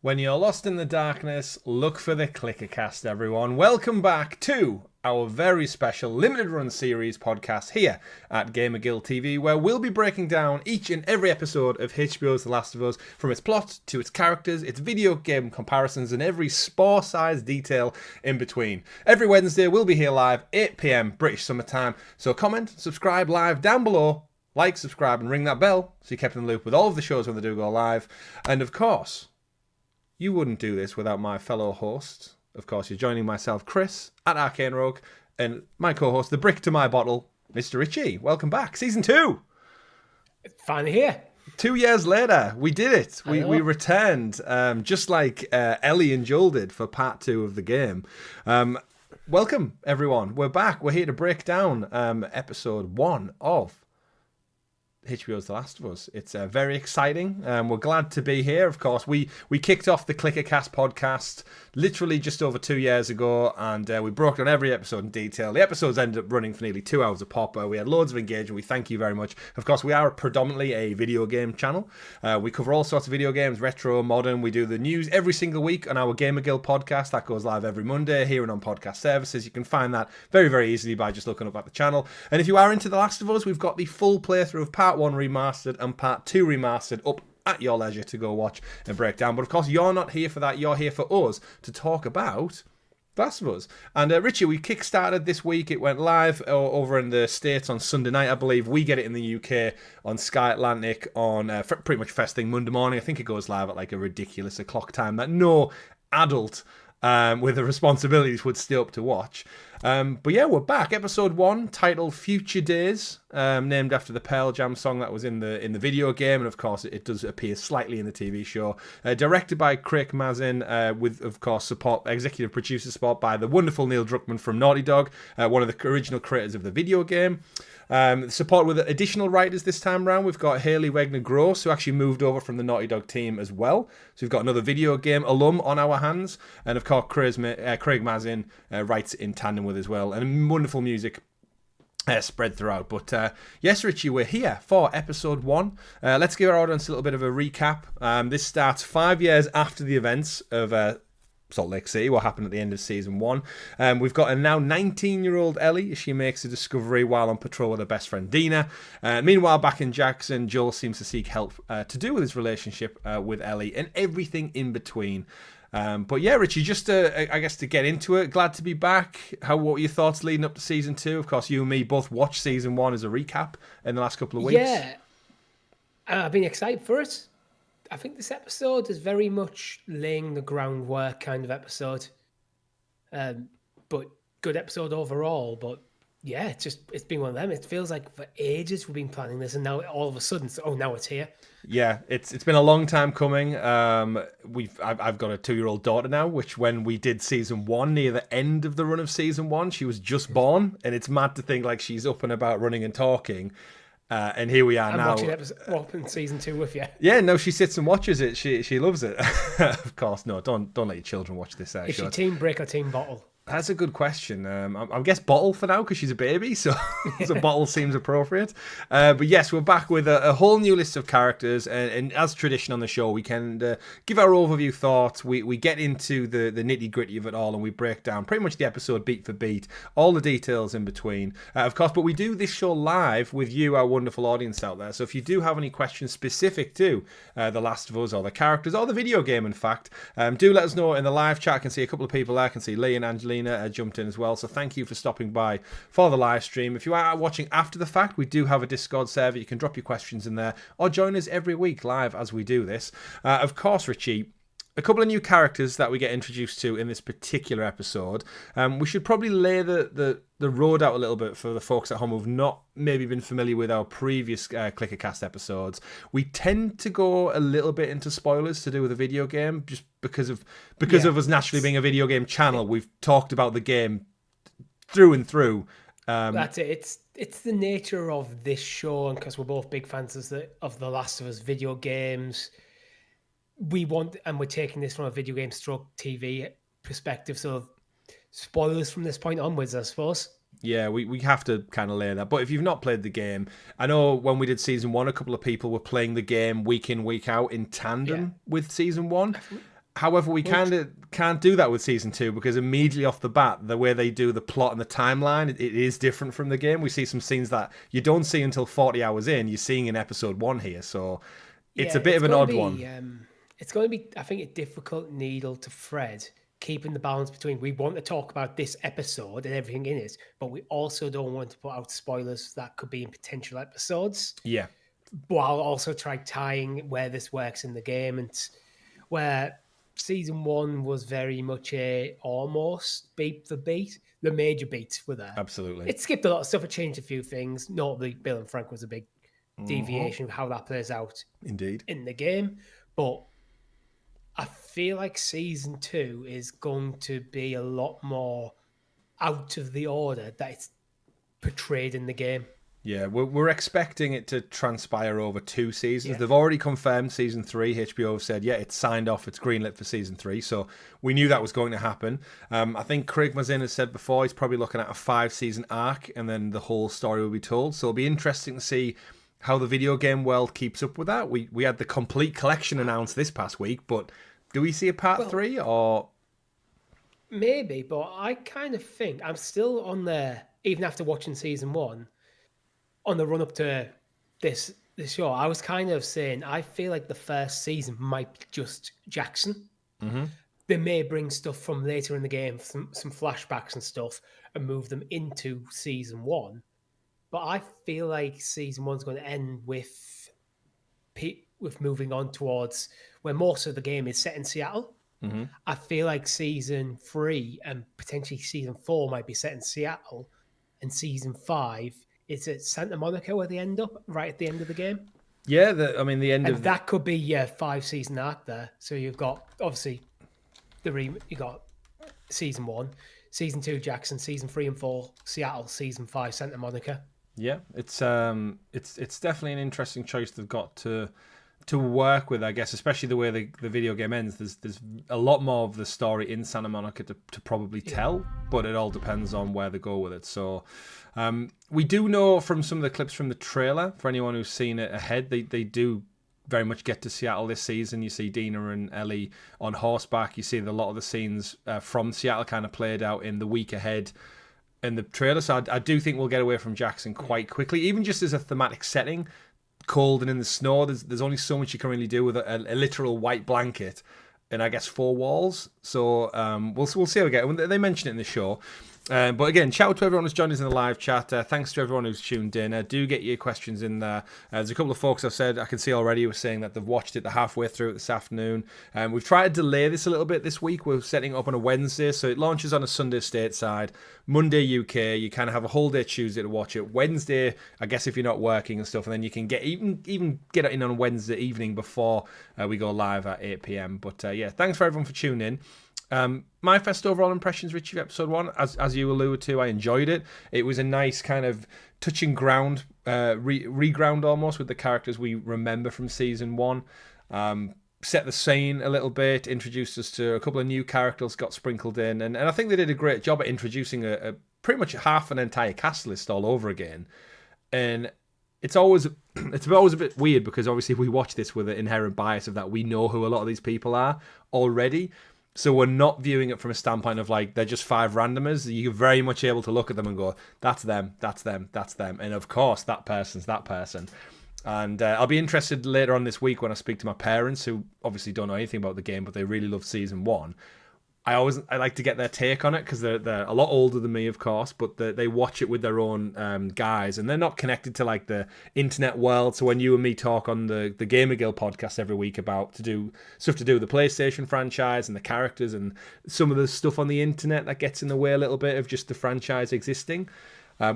When you're lost in the darkness, look for the ClickerCast, everyone. Welcome back to our very special limited run series podcast here at GamerGuild TV, where we'll be breaking down each and every episode of HBO's The Last of Us, from its plot to its characters, its video game comparisons, and every spore-sized detail in between. Every Wednesday, we'll be here live, 8 PM British summertime. So comment, subscribe live down below, like, subscribe, and ring that bell so you're kept in the loop with all of the shows when they do go live. And of course, you wouldn't do this without my fellow hosts. Of course, you're joining myself, Chris, at Arcane Rogue, and my co-host, the brick to my bottle, Mr. Richie. Welcome back. Season 2. Finally here. 2 years later, we did it. We returned, just like Ellie and Joel did for part 2 of the game. Welcome, everyone. We're back. We're here to break down episode 1 of HBO's The Last of Us. It's very exciting. We're glad to be here. Of course, we kicked off the ClickerCast podcast literally just over 2 years ago, and we broke down every episode in detail. The episodes ended up running for nearly 2 hours a pop. We had loads of engagement. We thank you very much. Of course, we are predominantly a video game channel. We cover all sorts of video games, retro, modern. We do the news every single week on our GamerGuild podcast. That goes live every Monday here and on podcast services. You can find that very, very easily by just looking up at the channel. And if you are into The Last of Us, we've got the full playthrough of Part 1 remastered and Part 2 remastered up at your leisure to go watch and break down. But of course, you're not here for that. You're here for us to talk about The Last of Us. And Richie, we kickstarted this week. It went live over in the States on Sunday night, I believe. We get it in the UK on Sky Atlantic on pretty much first thing Monday morning. I think it goes live at like a ridiculous o'clock time that no adult with the responsibilities would stay up to watch. But yeah, we're back. Episode 1, titled Future Days, named after the Pearl Jam song that was in the video game, and of course it does appear slightly in the TV show. Directed by Craig Mazin, with of course executive producer support by the wonderful Neil Druckmann from Naughty Dog, one of the original creators of the video game. Support with additional writers this time around. We've got Haley Wegner-Gross, who actually moved over from the Naughty Dog team as well. So we've got another video game alum on our hands. And of course, Craig Mazin writes in tandem with as well. And wonderful music spread throughout. But yes, Richie, we're here for episode 1. Let's give our audience a little bit of a recap. This starts 5 years after the events of Salt Lake City, what happened at the end of season 1. We've got a now 19-year-old Ellie as she makes a discovery while on patrol with her best friend Dina. Meanwhile, back in Jackson, Joel seems to seek help to do with his relationship with Ellie and everything in between. But yeah, Richie, just I guess to get into it, glad to be back. What were your thoughts leading up to season 2? Of course, you and me both watched season 1 as a recap in the last couple of weeks. Yeah, I've been excited for it. I think this episode is very much laying the groundwork kind of episode. But good episode overall. But yeah, it's been one of them. It feels like for ages we've been planning this, and now all of a sudden, now it's here. Yeah, it's been a long time coming. I've got a 2-year-old daughter now, which when we did season 1, near the end of the run of season 1, she was just born, and it's mad to think like she's up and about running and talking. And here we are now. Watching season 2 with you. Yeah, no, she sits and watches it. She loves it. Of course, no, don't let your children watch this. Is she team brick or team bottle? That's a good question. I guess bottle for now because she's a baby, so bottle seems appropriate. But yes, we're back with a whole new list of characters, and as tradition on the show, we can give our overview thoughts. We get into the nitty gritty of it all, and we break down pretty much the episode beat for beat, all the details in between, of course. But we do this show live with you, our wonderful audience out there. So if you do have any questions specific to The Last of Us or the characters or the video game, in fact, do let us know in the live chat. I can see a couple of people there. I can see Lee and Angelina jumped in as well, so thank you for stopping by for the live stream. If you are watching after the fact, we do have a Discord server. You can drop your questions in there or join us every week live as we do this. Of course, Richie, a couple of new characters that we get introduced to in this particular episode. We should probably lay the road out a little bit for the folks at home who've not maybe been familiar with our previous ClickerCast episodes. We tend to go a little bit into spoilers to do with a video game, just because of us naturally being a video game channel. We've talked about the game through and through. That's it. It's the nature of this show, and because we're both big fans of The Last of Us video games, we're taking this from a video game stroke TV perspective, so spoilers from this point onwards, I suppose. Yeah, we have to kind of lay that. But if you've not played the game, I know when we did season 1, a couple of people were playing the game week in, week out in tandem with season 1. However, we kind of can't do that with season 2 because immediately off the bat, the way they do the plot and the timeline, it is different from the game. We see some scenes that you don't see until 40 hours in. You're seeing in episode 1 here, so it's a bit of an odd one. It's going to be, I think, a difficult needle to thread, keeping the balance between we want to talk about this episode and everything in it, but we also don't want to put out spoilers that could be in potential episodes. Yeah. While also tying where this works in the game, and where season 1 was very much a almost beat for beat. The major beats were there. Absolutely. It skipped a lot of stuff. It changed a few things. Notably, Bill and Frank was a big deviation of how that plays out Indeed. in the game. But I feel like season 2 is going to be a lot more out of the order that it's portrayed in the game. Yeah, we're expecting it to transpire over 2 seasons. Yeah. They've already confirmed season 3. HBO have said, yeah, it's signed off, it's greenlit for season 3. So we knew that was going to happen. I think Craig Mazin has said before he's probably looking at a 5-season arc, and then the whole story will be told. So it'll be interesting to see how the video game world keeps up with that. We had the complete collection announced this past week, but do we see a part 3 or? Maybe, but I kind of think I'm still on there, even after watching season 1. On the run up to this show, I was kind of saying I feel like the first season might be just Jackson. Mm-hmm. They may bring stuff from later in the game, some flashbacks and stuff, and move them into season 1. But I feel like season 1's going to end with moving on towards where most of the game is set in Seattle. Mm-hmm. I feel like season 3 and potentially season 4 might be set in Seattle, and season 5 is at Santa Monica where they end up, right at the end of the game. Yeah, the end and of that could be a 5-season arc there. So you've got obviously you got season 1, season 2 Jackson, season 3 and 4 Seattle, season 5 Santa Monica. Yeah, it's definitely an interesting choice they've got to work with, I guess, especially the way the video game ends. There's a lot more of the story in Santa Monica to probably tell, but it all depends on where they go with it. So we do know from some of the clips from the trailer, for anyone who's seen it ahead, they do very much get to Seattle this season. You see Dina and Ellie on horseback. You see a lot of the scenes from Seattle kind of played out in the week ahead in the trailer. So I do think we'll get away from Jackson quite quickly, even just as a thematic setting. Cold and in the snow, there's only so much you can really do with a literal white blanket and I guess 4 walls. So we'll see how we get. They mention it in the show. But again, shout out to everyone who's joined us in the live chat. Thanks to everyone who's tuned in. Do get your questions in there. There's a couple of folks I've said I can see already who were saying that they've watched it, they're halfway through it this afternoon. We've tried to delay this a little bit this week. We're setting it up on a Wednesday, so it launches on a Sunday stateside. Monday UK, you kind of have a whole day Tuesday to watch it. Wednesday, I guess if you're not working and stuff, and then you can get even get it in on Wednesday evening before we go live at 8 p.m. But yeah, thanks for everyone for tuning in. My first overall impressions, Richie, of episode 1, as you alluded to, I enjoyed it. It was a nice kind of touching ground, reground almost with the characters we remember from season 1. Set the scene a little bit, introduced us to a couple of new characters got sprinkled in, and I think they did a great job at introducing a pretty much half an entire cast list all over again. And it's always a bit weird because obviously we watch this with an inherent bias of that we know who a lot of these people are already. So we're not viewing it from a standpoint of like they're just 5 randomers. You're very much able to look at them and go, that's them, that's them, that's them. And of course, that person's that person. And I'll be interested later on this week when I speak to my parents who obviously don't know anything about the game, but they really love season 1. I like to get their take on it because they're a lot older than me, of course, but they watch it with their own guys, and they're not connected to like the internet world. So when you and me talk on the GamerGuild podcast every week about stuff to do with the PlayStation franchise and the characters and some of the stuff on the internet that gets in the way a little bit of just the franchise existing,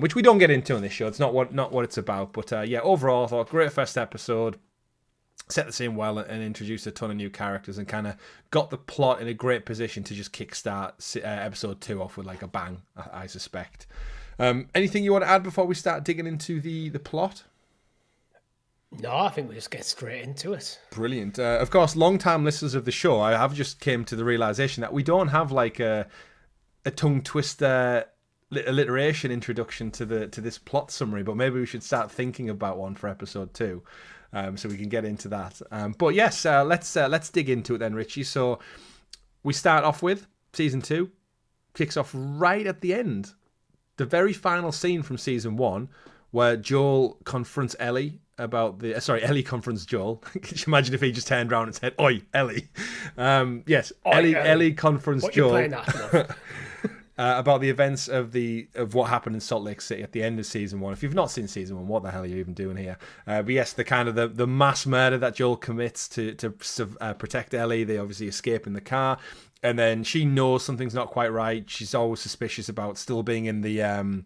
which we don't get into on this show. It's not what it's about. But yeah, overall, I thought great first episode. Set the scene well and introduced a ton of new characters and kind of got the plot in a great position to just kickstart episode 2 off with like a bang, I suspect. Anything you want to add before we start digging into the plot? No, I think we just get straight into it. Brilliant. Of course, long-time listeners of the show, I have just came to the realization that we don't have like a tongue twister alliteration introduction to this plot summary, but maybe we should start thinking about one for episode 2. so we can get into that. But yes, let's dig into it then, Richie. So we start off with season 2, kicks off right at the end, the very final scene from season 1, where Joel confronts Ellie about the... Ellie confronts Joel. Could you imagine if he just turned around and said, "Oi, Ellie." Yes, Oi, Ellie confronts Joel about the events of what happened in Salt Lake City at the end of season 1. If you've not seen season 1, what the hell are you even doing here? But yes, the kind of the mass murder that Joel commits to protect Ellie. They obviously escape in the car, and then she knows something's not quite right. She's always suspicious about still being in the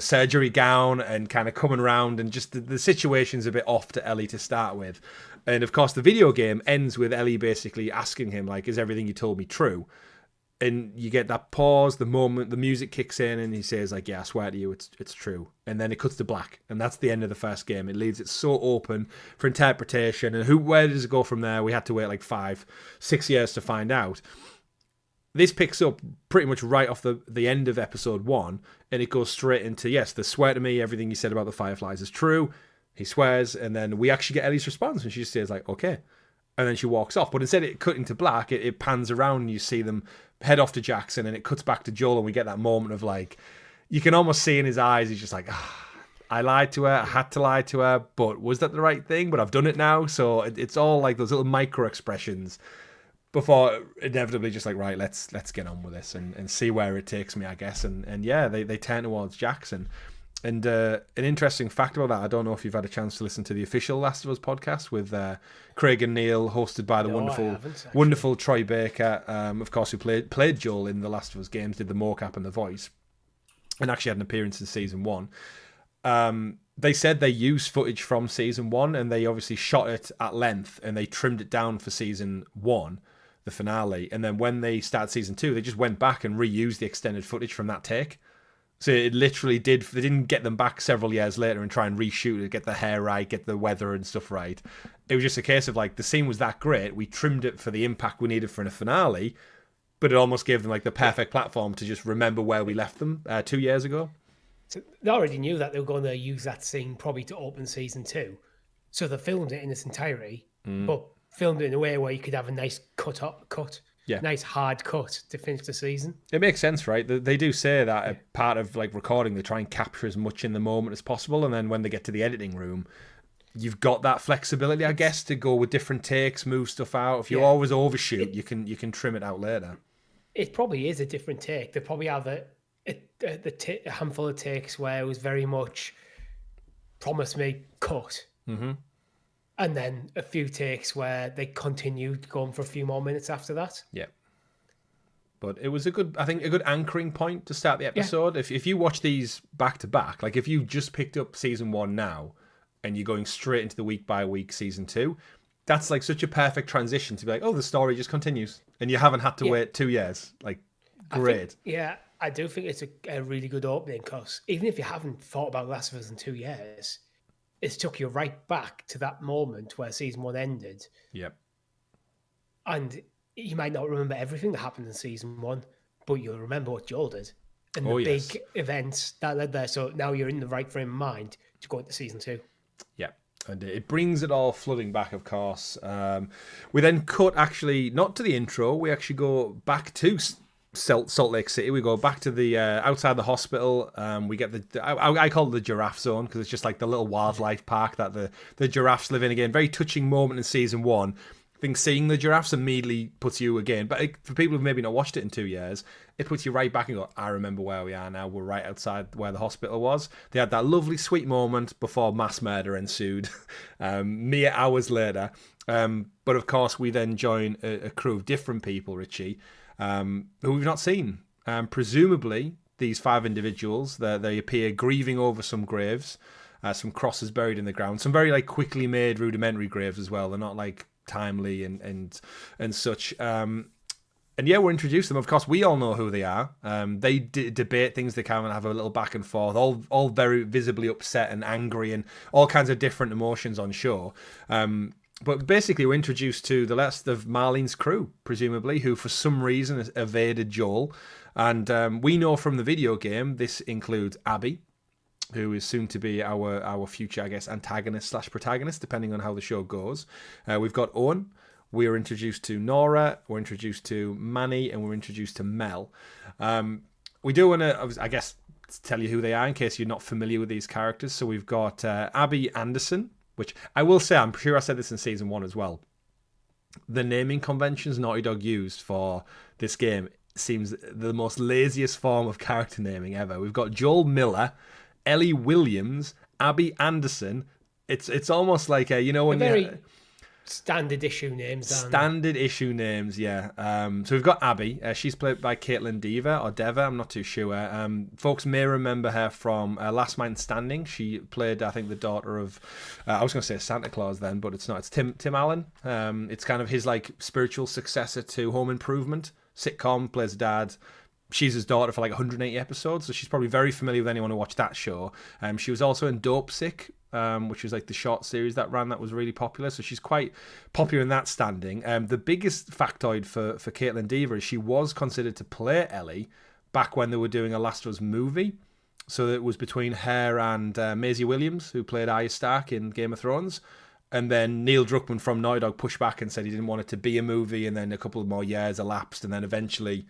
surgery gown and kind of coming around, and just the situation's a bit off to Ellie to start with. And of course the video game ends with Ellie basically asking him, like, is everything you told me true? And you get that pause, the moment the music kicks in, and he says, like, yeah, I swear to you, it's true. And then it cuts to black, and that's the end of the first game. It leaves it so open for interpretation, and where does it go from there? We had to wait like 5-6 years to find out. This picks up pretty much right off the end of episode 1, and it goes straight into, yes, the swear to me, everything you said about the Fireflies is true. He swears, and then we actually get Ellie's response, and she just says, like, okay. And then she walks off. But instead of it cutting to black, it pans around, and you see them head off to Jackson, and it cuts back to Joel, and we get that moment of, like, you can almost see in his eyes, he's just like, I lied to her, I had to lie to her, but was that the right thing? But I've done it now. So it's all like those little micro expressions before inevitably just like, right, let's get on with this and see where it takes me, I guess. And yeah, they turn towards Jackson. And an interesting fact about that, I don't know if you've had a chance to listen to the official Last of Us podcast with Craig and Neil, hosted by the wonderful Troy Baker, of course, who played Joel in the Last of Us games, did the mocap and the voice, and actually had an appearance in season 1. They said they used footage from season 1, and they obviously shot it at length, and they trimmed it down for season 1, the finale. And then when they started season 2, they just went back and reused the extended footage from that take. So it literally they didn't get them back several years later and try and reshoot it, get the hair right, get the weather and stuff right. It was just a case of, like, the scene was that great, we trimmed it for the impact we needed for a finale, but it almost gave them, like, the perfect platform to just remember where we left them 2 years ago. So they already knew that they were going to use that scene probably to open season 2. So they filmed it in its entirety, but filmed it in a way where you could have a nice nice hard cut to finish the season. It makes sense, right? They do say that a part of, like, recording, they try and capture as much in the moment as possible, and then when they get to the editing room, you've got that flexibility, I guess, to go with different takes, move stuff out. If you always overshoot, you can trim it out later. It probably is a different take. They probably have a handful of takes where it was very much promise me, cut. Mm-hmm. And then a few takes where they continued going for a few more minutes after that. Yeah. But it was a good anchoring point to start the episode. Yeah. If you watch these back to back, like if you just picked up season 1 now and you're going straight into the week by week season 2, that's like such a perfect transition to be like, oh, the story just continues. And you haven't had to wait 2 years. Like, great. I do think it's a really good opening, because even if you haven't thought about Last of Us in 2 years, it's took you right back to that moment where season 1 ended. Yep. And you might not remember everything that happened in season 1, but you'll remember what Joel did and the big events that led there. So now you're in the right frame of mind to go into season 2. Yeah. And it brings it all flooding back, of course. We then cut, actually, not to the intro. We actually go back to Salt Lake City. We go back to the outside the hospital. We get I call it the giraffe zone, because it's just like the little wildlife park that the giraffes live in. Again, very touching moment in season 1. I think seeing the giraffes immediately puts you again, but for people who've maybe not watched it in 2 years, it puts you right back and go, I remember where we are now. We're right outside where the hospital was. They had that lovely sweet moment before mass murder ensued mere hours later. But of course we then join a crew of different people, Richie, who we've not seen. Presumably, these 5 individuals, they appear grieving over some graves, some crosses buried in the ground, some very, like, quickly made rudimentary graves as well. They're not, like, timely and such. And yeah, we're introduced to them. Of course, we all know who they are. They debate things. They kind of have a little back and forth, all very visibly upset and angry, and all kinds of different emotions on show. But basically, we're introduced to the rest of Marlene's crew, presumably, who for some reason evaded Joel. And we know from the video game, this includes Abby, who is soon to be our future, I guess, antagonist / protagonist, depending on how the show goes. We've got Owen. We are introduced to Nora. We're introduced to Manny, and we're introduced to Mel. We do want to, I guess, tell you who they are in case you're not familiar with these characters. So we've got Abby Anderson, which I will say, I'm sure I said this in season 1 as well. The naming conventions Naughty Dog used for this game seems the most laziest form of character naming ever. We've got Joel Miller, Ellie Williams, Abby Anderson. It's almost like when you standard issue names. Standard issue names, yeah. So we've got Abby. She's played by Caitlin Deva. I'm not too sure. Folks may remember her from Last Man Standing. She played, I think, the daughter of, I was going to say Santa Claus then, but it's not. It's Tim Allen. It's kind of his like spiritual successor to Home Improvement sitcom. Plays dad. She's his daughter for like 180 episodes, so she's probably very familiar with anyone who watched that show. She was also in Dope Sick, which was like the short series that ran that was really popular. So she's quite popular in that standing. The biggest factoid for Caitlin Dever is she was considered to play Ellie back when they were doing a Last of Us movie. So it was between her and Maisie Williams, who played Arya Stark in Game of Thrones. And then Neil Druckmann from Naughty Dog pushed back and said he didn't want it to be a movie. And then a couple of more years elapsed. And then eventually,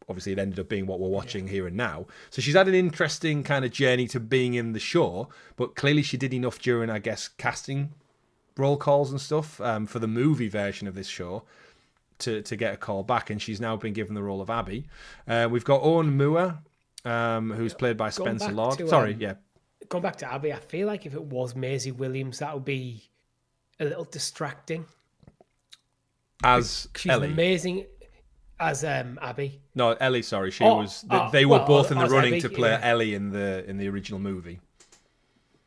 obviously, it ended up being what we're watching here and now. So she's had an interesting kind of journey to being in the show, but clearly she did enough during, I guess, casting roll calls and stuff for the movie version of this show to get a call back, and she's now been given the role of Abby. We've got Owen Moore, who's played by Spencer Lord. Going back to Abby, I feel like if it was Maisie Williams, that would be a little distracting. As she's Ellie. Amazing. As Abby. No, Ellie, sorry. They were both in the running Abby, to play Ellie in the original movie.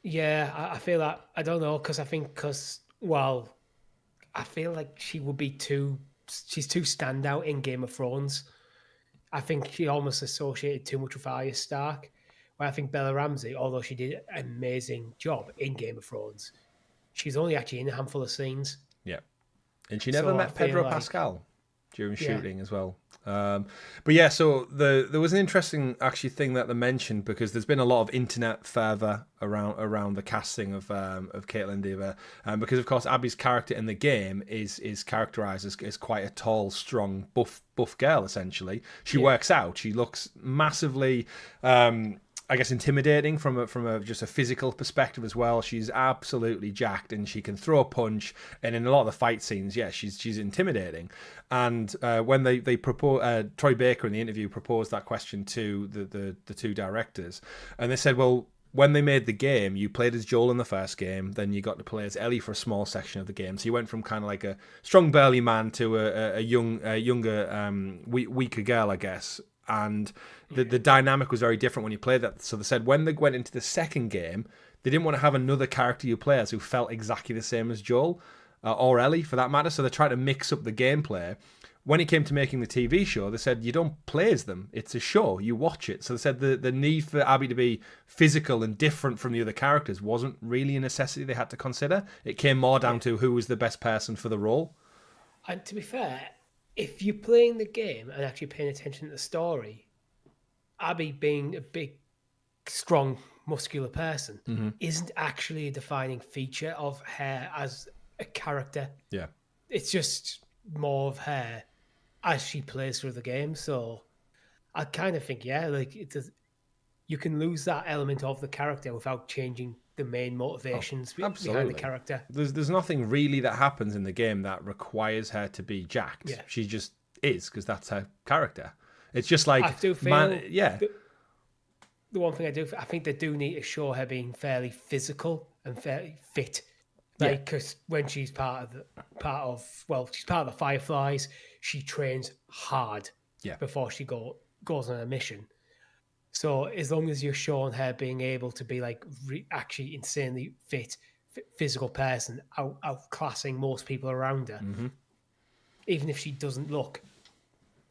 Yeah, I feel that. I don't know, because I feel like she would be she's too standout in Game of Thrones. I think she almost associated too much with Arya Stark. Where I think Bella Ramsey, although she did an amazing job in Game of Thrones, she's only actually in a handful of scenes. Yeah. And she never met Pedro Pascal during shooting as well. But yeah, so there was an interesting actually thing that they mentioned, because there's been a lot of internet fervor around the casting of Caitlin Dever, because of course Abby's character in the game is characterized as quite a tall, strong, buff girl. Essentially, she works out. She looks massively. I guess intimidating from a just a physical perspective as well. She's absolutely jacked, and she can throw a punch. And in a lot of the fight scenes, she's intimidating. And when they propose, Troy Baker in the interview proposed that question to the two directors, and they said, well, when they made the game, you played as Joel in the first game, then you got to play as Ellie for a small section of the game. So you went from kind of like a strong burly man to a younger, weaker girl, I guess. And the dynamic was very different when you played that. So they said when they went into the second game, they didn't want to have another character you play as who felt exactly the same as Joel or Ellie, for that matter. So they tried to mix up the gameplay. When it came to making the TV show, they said you don't play as them. It's a show. You watch it. So they said the need for Abby to be physical and different from the other characters wasn't really a necessity they had to consider. It came more down to who was the best person for the role. And to be fair, if you're playing the game and actually paying attention to the story, Abby being a big, strong, muscular person isn't actually a defining feature of her as a character. Yeah. It's just more of her as she plays through the game. So I kind of think, you can lose that element of the character without changing the main motivations behind the character. There's nothing really that happens in the game that requires her to be jacked. Yeah. She just is, because that's her character. It's just like I do feel the one thing I think they do need to show her being fairly physical and fairly fit. Because when she's part of the Fireflies, she trains hard before she goes on a mission. So as long as you're showing her being able to be like actually insanely fit physical person, outclassing most people around her, even if she doesn't look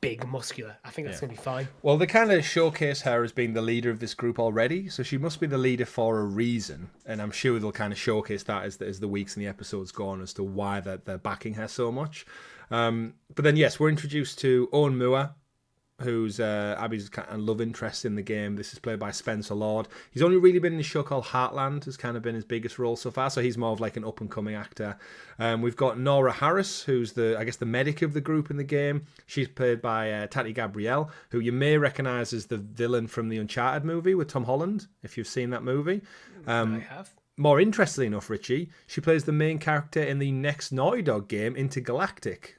big and muscular, I think that's going to be fine. Well, they kind of showcase her as being the leader of this group already, so she must be the leader for a reason, and I'm sure they'll kind of showcase that as the weeks and the episodes go on as to why they're backing her so much. But then, yes, we're introduced to Owen Moore, who's Abby's kind of love interest in the game. This is played by Spencer Lord. He's only really been in a show called Heartland, has kind of been his biggest role so far, so he's more of like an up-and-coming actor. We've got Nora Harris, who's the medic of the group in the game. She's played by Tati Gabrielle, who you may recognise as the villain from the Uncharted movie with Tom Holland, if you've seen that movie. I have. More interestingly enough, Richie, she plays the main character in the next Naughty Dog game, Intergalactic.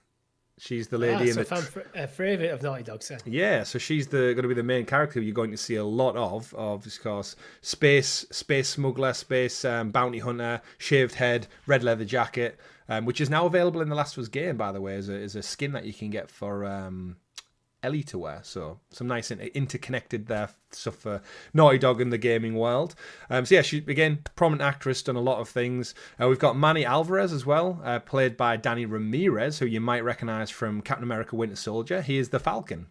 She's the lady in the... a favourite of Naughty Dog, then. Yeah, so she's going to be the main character you're going to see a lot of course, space smuggler, space bounty hunter, shaved head, red leather jacket, which is now available in the Last of Us game, by the way, as a skin that you can get for Ellie to wear. So some nice interconnected there stuff for Naughty Dog in the gaming world. So yeah, she, again, prominent actress, done a lot of things. We've got Manny Alvarez as well, played by Danny Ramirez, who you might recognize from Captain America Winter Soldier. He is the Falcon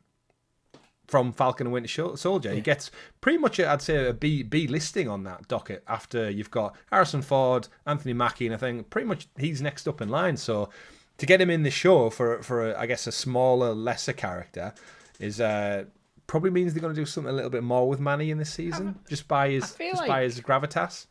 from Falcon and Winter Soldier. He gets pretty much, I'd say, a B listing on that docket after you've got Harrison Ford, Anthony Mackie, and I think pretty much he's next up in line. So to get him in the show for I guess, a smaller, lesser character is probably means they're going to do something a little bit more with Manny in this season, just by his gravitas.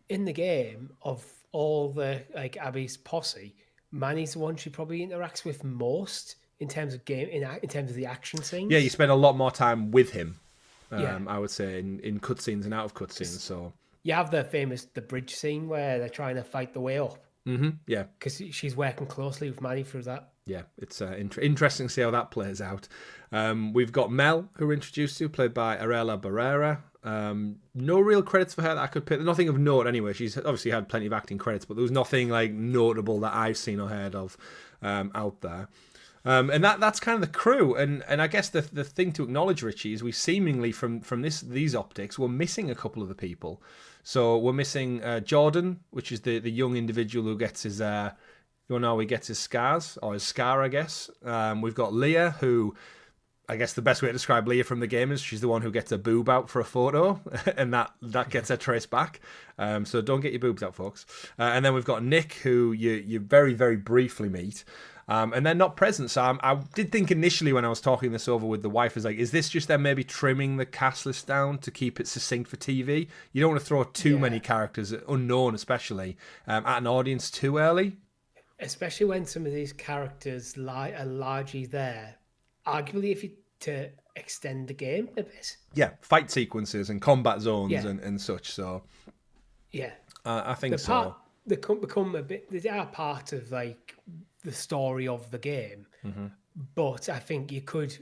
In the game, of all the Abby's posse, Manny's the one she probably interacts with most in terms of in terms of the action scenes. Yeah, you spend a lot more time with him. I would say in cutscenes and out of cutscenes. So you have the bridge scene where they're trying to fight the way up. Mm-hmm. Yeah, because she's working closely with Manny through that. Yeah, it's interesting to see how that plays out. We've got Mel, who we're introduced to, played by Arela Barrera. No real credits for her that I could pick. Nothing of note anyway. She's obviously had plenty of acting credits, but there was nothing notable that I've seen or heard of out there. And that's kind of the crew. And I guess the thing to acknowledge, Richie, is we seemingly from these optics, we're missing a couple of the people. So we're missing Jordan, which is the young individual who gets his he gets his scars, or his scar, I guess. We've got Leah, who I guess the best way to describe Leah from the game is she's the one who gets her boob out for a photo, and that gets her traced back. So don't get your boobs out, folks. And then we've got Nick, who you very, very briefly meet. And they're not present. So I did think initially when I was talking this over with the wife, is this just them maybe trimming the cast list down to keep it succinct for TV? You don't want to throw too many characters, unknown especially, at an audience too early. Especially when some of these characters are largely there, arguably if you to extend the game a bit. Yeah, fight sequences and combat zones and such. So yeah, I think so. They become a bit. They are part of the story of the game, but I think you could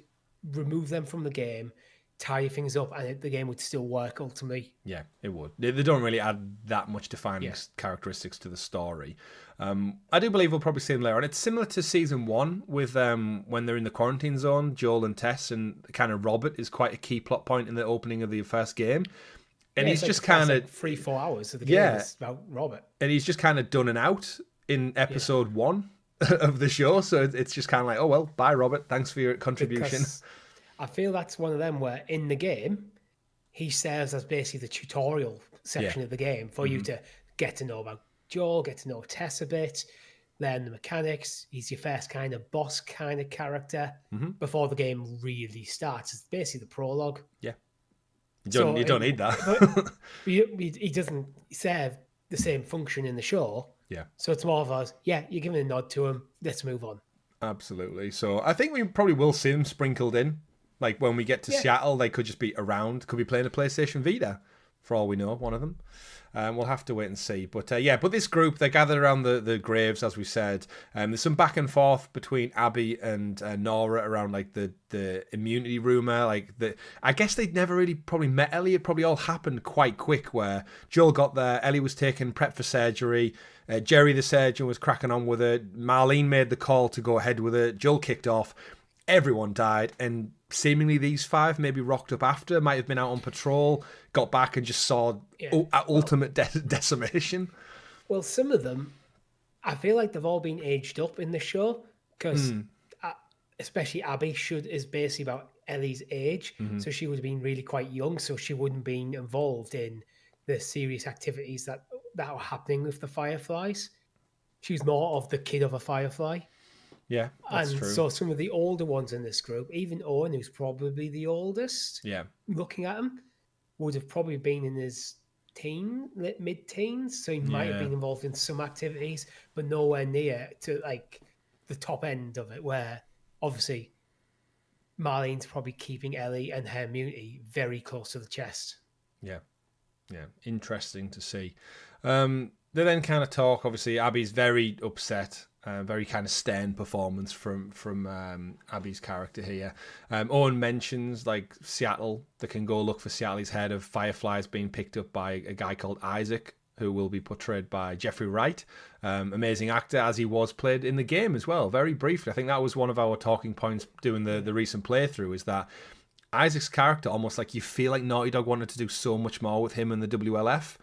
remove them from the game, tie things up, and the game would still work ultimately. Yeah, it would. They don't really add that much defining characteristics to the story. I do believe we'll probably see them later on. It's similar to season 1 with when they're in the quarantine zone, Joel and Tess, and kind of Robert is quite a key plot point in the opening of the first game. And he's just kind of 3-4 hours of the game is about Robert. And he's just kind of done and out in episode 1 of the show. So it's just kind of like, oh, well, bye, Robert. Thanks for your contribution. Because I feel that's one of them where in the game, he serves as basically the tutorial section of the game for you to get to know about Joel, get to know Tess a bit, learn the mechanics. He's your first kind of boss kind of character before the game really starts. It's basically the prologue. Yeah. You don't need that. But he doesn't serve the same function in the show. Yeah. So it's more of us, you're giving a nod to him. Let's move on. Absolutely. So I think we probably will see them sprinkled in. Like when we get to Seattle, they could just be around. Could be playing a PlayStation Vita, for all we know, one of them. We'll have to wait and see. But but this group, they're gathered around the graves, as we said. There's some back and forth between Abby and Nora around the immunity rumor. I guess they'd never really probably met Ellie. It probably all happened quite quick where Joel got there, Ellie was taken prep for surgery, Jerry the surgeon was cracking on with her, Marlene made the call to go ahead with it, Joel kicked off, everyone died, and seemingly these 5 maybe rocked up after, might have been out on patrol, got back and just saw ultimate decimation. Well, some of them, I feel like they've all been aged up in the show, because especially Abby is basically about Ellie's age, so she would have been really quite young, so she wouldn't have been involved in the serious activities that were happening with the Fireflies. She was more of the kid of a Firefly. Yeah, that's and true. so some of the older ones in this group, even Owen, who's probably the oldest, looking at him, would have probably been in his mid-teens, so he might have been involved in some activities, but nowhere near to like the top end of it, where obviously Marlene's probably keeping Ellie and her immunity very close to the chest. Yeah, interesting to see. They then kind of talk. Obviously, Abby's very upset. Very kind of stern performance from Abby's character here. Owen mentions like Seattle. They can go look for Seattle. He's heard of Fireflies being picked up by a guy called Isaac, who will be portrayed by Jeffrey Wright. Amazing actor, as he was played in the game as well. Very briefly, I think that was one of our talking points doing the recent playthrough, is that Isaac's character, almost like you feel like Naughty Dog wanted to do so much more with him in the WLF,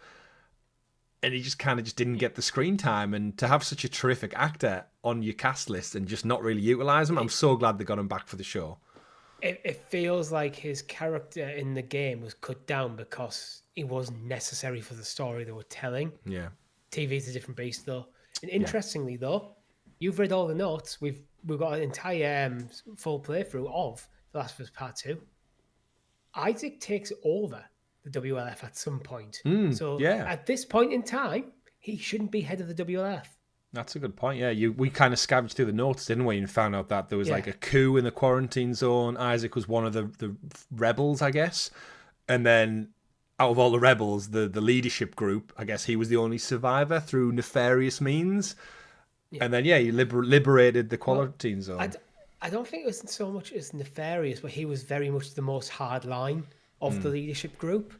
and he just kind of didn't get the screen time. And to have such a terrific actor on your cast list and just not really utilize him, I'm so glad they got him back for the show. It feels like his character in the game was cut down because it wasn't necessary for the story they were telling. Yeah. TV's a different beast, though. And interestingly, though, you've read all the notes. We've got an entire full playthrough of The Last of Us Part 2. Isaac takes over the WLF at some point. At this point in time, he shouldn't be head of the WLF. That's a good point. Yeah, we kind of scavenged through the notes, didn't we, and found out that there was like a coup in the quarantine zone. Isaac was one of the rebels, I guess, and then out of all the rebels, the leadership group, I guess he was the only survivor through nefarious means. Yeah. And then he liberated the quarantine zone. I don't think it was so much as nefarious, but he was very much the most hard line of the leadership group.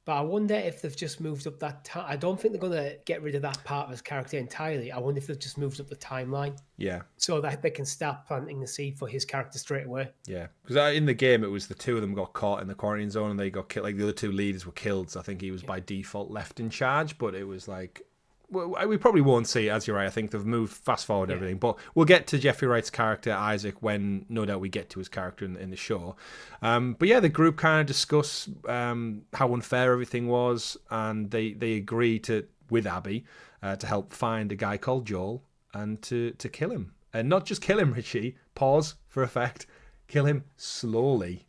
But I wonder if they've just moved up that time. I don't think they're going to get rid of that part of his character entirely. I wonder if they've just moved up the timeline. Yeah. So that they can start planting the seed for his character straight away. Yeah. Because in the game, it was the two of them got caught in the quarantine zone and they got killed. Like the other two leaders were killed. So I think he was by default left in charge. But it was like, well, we probably won't see it, as you're right. I think they've moved fast forward everything. But we'll get to Jeffrey Wright's character, Isaac, when no doubt we get to his character in the show. But yeah, the group kind of discuss how unfair everything was. And they agree with Abby to help find a guy called Joel and to kill him. And not just kill him, Richie. Pause for effect. Kill him slowly.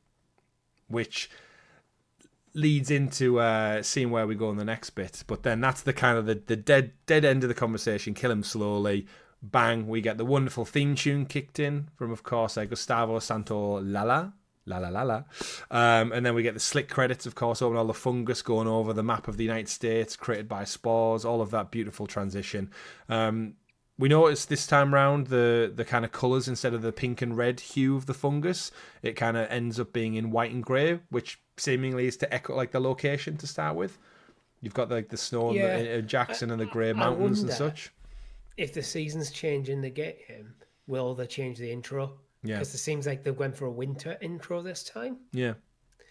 Which leads into seeing where we go in the next bit. But then that's the kind of the dead end of the conversation. Kill him slowly. Bang, we get the wonderful theme tune kicked in from, of course, Gustavo Santaolalla. And then we get the slick credits, of course, over all the fungus going over the map of the United States, created by spores, all of that beautiful transition. We noticed this time round the kind of colours, instead of the pink and red hue of the fungus, it kind of ends up being in white and grey, which seemingly is to echo like the location to start with. You've got like the snow in Jackson and the grey mountains and such. If the seasons change in the game, will they change the intro? Yeah. Because it seems like they went for a winter intro this time. Yeah.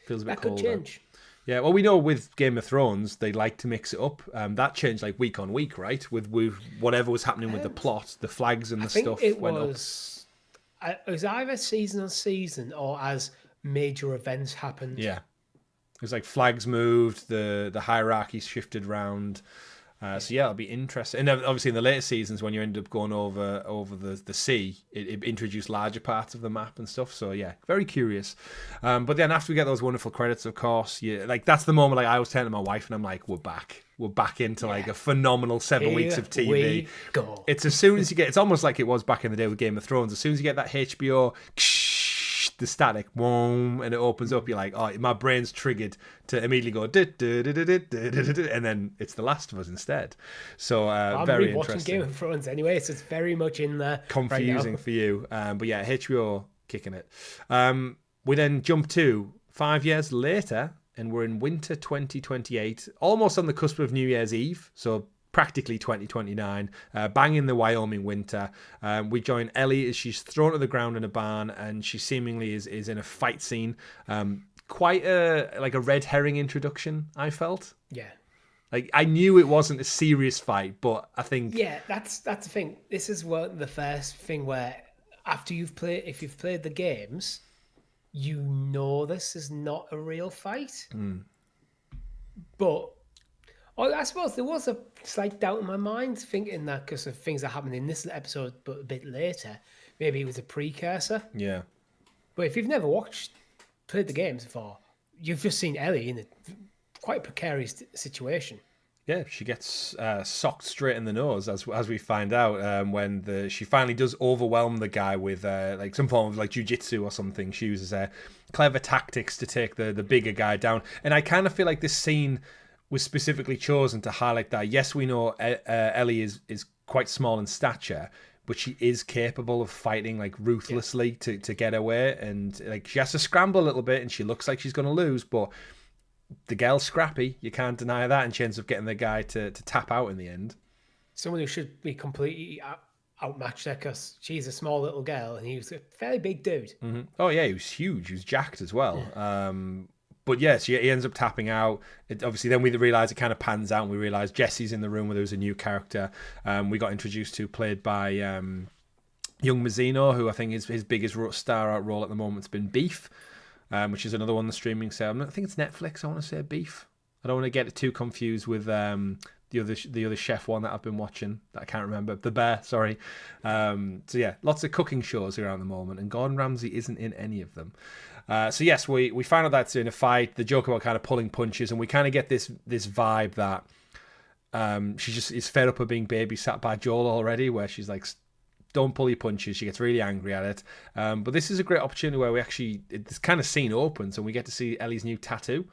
Feels a bit colder. That could change. Yeah, well, we know with Game of Thrones, they like to mix it up. That changed like week on week, right? With whatever was happening with the plot, the flags and the stuff went up. It was either season on season or as major events happened. Yeah. It was like flags moved, the hierarchies shifted around. So yeah, it'll be interesting. And obviously in the later seasons, when you end up going over the sea, it introduced larger parts of the map and stuff. So yeah, very curious. But then after we get those wonderful credits, of course, like that's the moment. Like I was telling my wife, and I'm like, we're back into like a phenomenal 7 weeks of TV. We go. It's as soon as you get, it's almost like it was back in the day with Game of Thrones. As soon as you get that HBO. The static, boom, and it opens up. You're like, oh, my brain's triggered to immediately go, and then it's The Last of Us instead. So I'm very rewatching interesting. Game of Thrones anyway, so it's very much in there. Confusing for you, but yeah, HBO kicking it. We then jump to 5 years later, and we're in winter 2028, almost on the cusp of New Year's Eve. So practically 2029, bang in the Wyoming winter. We join Ellie as she's thrown to the ground in a barn, and she seemingly is in a fight scene. Quite a red herring introduction, I felt. Yeah. Like I knew it wasn't a serious fight, but I think that's the thing. This is the first thing where after if you've played the games, you know this is not a real fight. But I suppose there was a slight doubt in my mind, thinking that because of things that happened in this episode, but a bit later, maybe it was a precursor. Yeah. But if you've never played the games before, you've just seen Ellie in a quite precarious situation. Yeah, she gets socked straight in the nose, as we find out when she finally does overwhelm the guy with like some form of like jujitsu or something. She uses clever tactics to take the bigger guy down, and I kind of feel like this scene was specifically chosen to highlight that. Yes, we know Ellie is quite small in stature, but she is capable of fighting like ruthlessly to get away, and like she has to scramble a little bit, and she looks like she's going to lose, but the girl's scrappy, you can't deny that, and she ends up getting the guy to tap out in the end. Someone who should be completely outmatched there because she's a small little girl and he was a fairly big dude. Mm-hmm. Oh yeah, he was huge. He was jacked as well. Yeah. But yes, he ends up tapping out. Obviously, then we realise it kind of pans out, and we realise Jesse's in the room where there was a new character we got introduced to, played by young Mazzino, who I think his biggest star out role at the moment has been Beef. Which is another one on the streaming sale. I think it's Netflix. I want to say Beef. I don't want to get it too confused with the other chef one that I've been watching that I can't remember. The Bear, sorry. So yeah, lots of cooking shows around the moment, and Gordon Ramsay isn't in any of them. So yes, we find out that's in a fight. The joke about kind of pulling punches, and we kind of get this vibe that she just is fed up of being babysat by Joel already, where she's like, don't pull your punches. She gets really angry at it. But this is a great opportunity where this kind of scene opens and we get to see Ellie's new tattoo,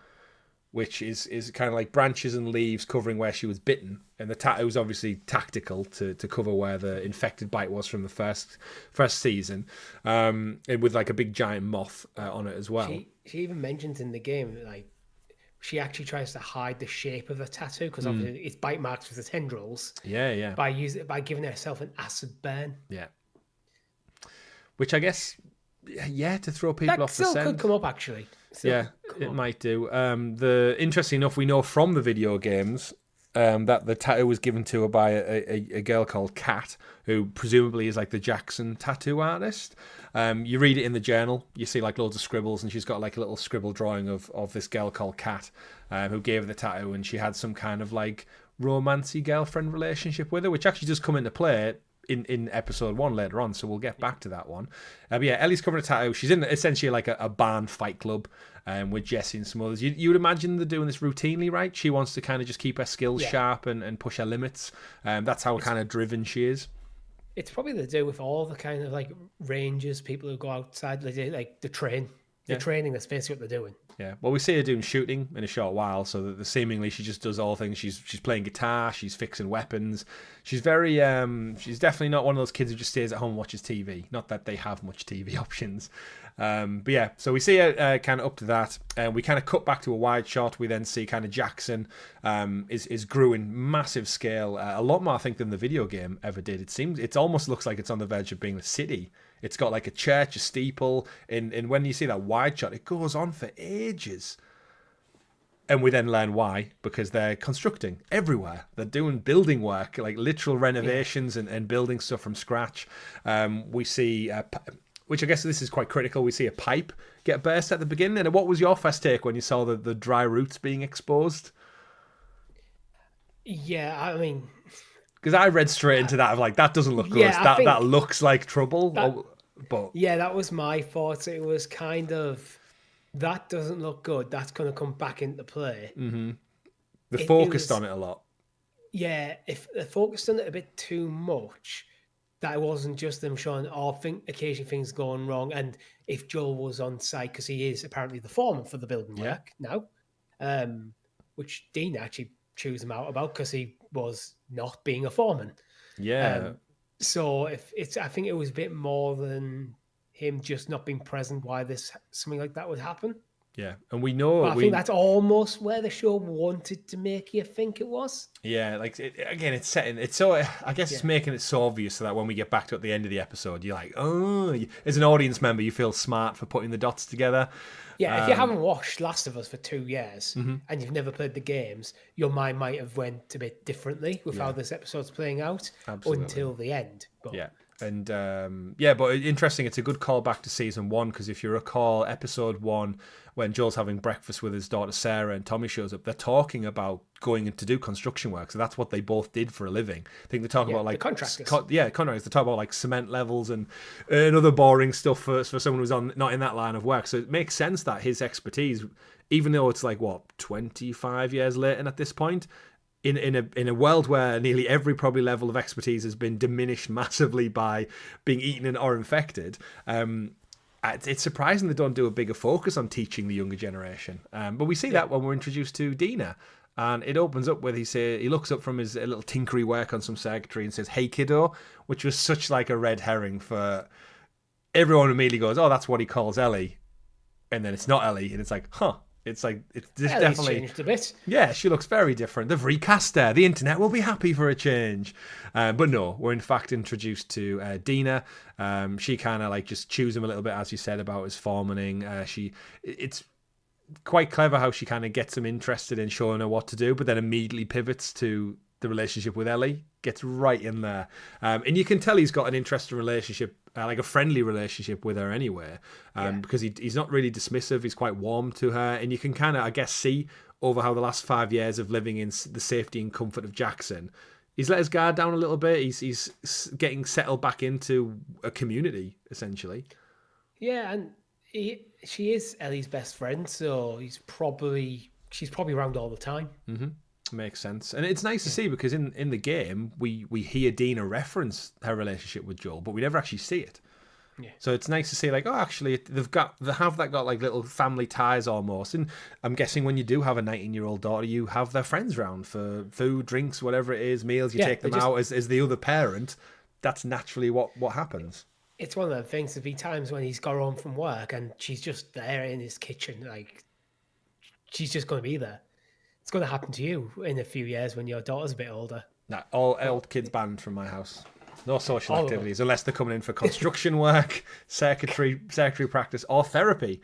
which is kind of like branches and leaves covering where she was bitten. And the tattoo is obviously tactical to cover where the infected bite was from the first season, and with like a big giant moth on it as well. She even mentions in the game, like, she actually tries to hide the shape of the tattoo because obviously it's bite marks with the tendrils. Yeah. By giving herself an acid burn. Yeah. Which I guess, to throw people off the scent. That still could come up, actually. It might do. Interesting enough, we know from the video games that the tattoo was given to her by a girl called Kat, who presumably is like the Jackson tattoo artist. You read it in the journal, you see like loads of scribbles, and she's got like a little scribble drawing of this girl called Kat, who gave her the tattoo, and she had some kind of like romancy girlfriend relationship with her, which actually does come into play in episode 1 later on, so we'll get back to that one. But yeah, Ellie's covered a tattoo. She's in essentially like a barn fight club with Jesse and some others. You would imagine they're doing this routinely, right? She wants to kind of just keep her skills sharp and push her limits. That's how kind of driven she is. It's probably to do with all the kind of like rangers, people who go outside, like the training. That's basically what they're doing. Yeah, well, we see her doing shooting in a short while, so that seemingly she just does all things. She's playing guitar, she's fixing weapons. She's very, she's definitely not one of those kids who just stays at home and watches TV. Not that they have much TV options. But yeah, so we see her kind of up to that, and we kind of cut back to a wide shot. We then see kind of Jackson is growing massive scale, a lot more I think than the video game ever did. It almost looks like it's on the verge of being a city. It's got like a church, a steeple, and when you see that wide shot, it goes on for ages. And we then learn why, because they're constructing everywhere. They're doing building work, like literal renovations and building stuff from scratch. We see, which I guess this is quite critical, we see a pipe get burst at the beginning. And what was your first take when you saw the dry roots being exposed? Yeah, I mean... Because I read straight into that of like, that doesn't look good. That looks like trouble. But yeah, that was my thoughts. It was kind of, that doesn't look good. That's going to come back into play. Mm-hmm. They focused on it a lot. Yeah, if they focused on it a bit too much, that it wasn't just them showing, occasionally things going wrong. And if Joel was on site, because he is apparently the foreman for the building work now, which Dean actually chews him out about because he was not being a foreman. Yeah. So I think it was a bit more than him just not being present why something like that would happen. Yeah, and we know. But I think that's almost where the show wanted to make you think it was. Yeah, like it's setting. It's so. I guess it's making it so obvious so that when we get back to at the end of the episode, you're like, oh, as an audience member, you feel smart for putting the dots together. Yeah, if you haven't watched Last of Us for 2 years and you've never played the games, your mind might have went a bit differently with how this episode's playing out until the end. But yeah. And but interesting. It's a good callback to season 1 because if you recall, episode 1, when Joel's having breakfast with his daughter Sarah and Tommy shows up, they're talking about going in to do construction work. So that's what they both did for a living. I think they talk about like contractors. Contractors. They talk about like cement levels and other boring stuff for someone who's not in that line of work. So it makes sense that his expertise, even though it's like 25 years later at this point. In a world where nearly every probably level of expertise has been diminished massively by being eaten or infected, it's surprising they don't do a bigger focus on teaching the younger generation. But we see that when we're introduced to Dina, and it opens up with he looks up from his little tinkery work on some circuitry and says, "Hey kiddo," which was such like a red herring for everyone. Immediately goes, "Oh, that's what he calls Ellie," and then it's not Ellie, and it's like, huh. It's like it's definitely changed a bit. Yeah, she looks very different. They've recast her. The internet will be happy for a change. But no, we're in fact introduced to Dina. She kind of like just chews him a little bit, as you said, about his foremanning. It's quite clever how she kind of gets him interested in showing her what to do, but then immediately pivots to the relationship with Ellie. Gets right in there. And you can tell he's got an interesting relationship, like a friendly relationship with her anyway, because he's not really dismissive. He's quite warm to her. And you can kind of, I guess, see over how the last 5 years of living in the safety and comfort of Jackson, he's let his guard down a little bit. He's getting settled back into a community, essentially. Yeah, and she is Ellie's best friend, so she's probably around all the time. Mm-hmm. Makes sense. And it's nice to see because in the game we hear Dina reference her relationship with Joel, but we never actually see it. Yeah. So it's nice to see like, oh, actually they have got like little family ties almost. And I'm guessing when you do have a 19-year-old daughter, you have their friends round for food, drinks, whatever it is, meals, you take them out as the other parent. That's naturally what happens. It's one of the things. There'll be times when he's got home from work and she's just there in his kitchen, like she's just going to be there. It's going to happen to you in a few years when your daughter's a bit older. Nah, all old kids banned from my house. No social activities unless they're coming in for construction work, circuitry practice, or therapy.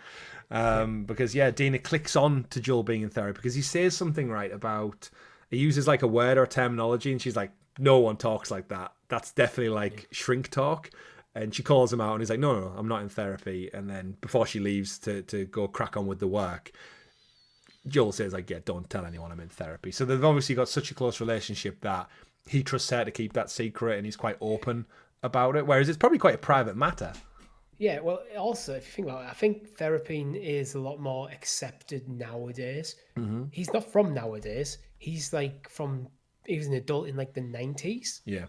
Because Dina clicks on to Joel being in therapy because he says something right about, he uses like a word or terminology, and she's like, "No one talks like that. That's definitely like shrink talk." And she calls him out, and he's like, "No, I'm not in therapy." And then before she leaves to go crack on with the work, Joel says, like, "Yeah, don't tell anyone I'm in therapy." So they've obviously got such a close relationship that he trusts her to keep that secret, and he's quite open about it, whereas it's probably quite a private matter. Yeah, well, also, if you think about it, I think therapy is a lot more accepted nowadays. Mm-hmm. He's not from nowadays. He's like he was an adult in like the 90s. Yeah.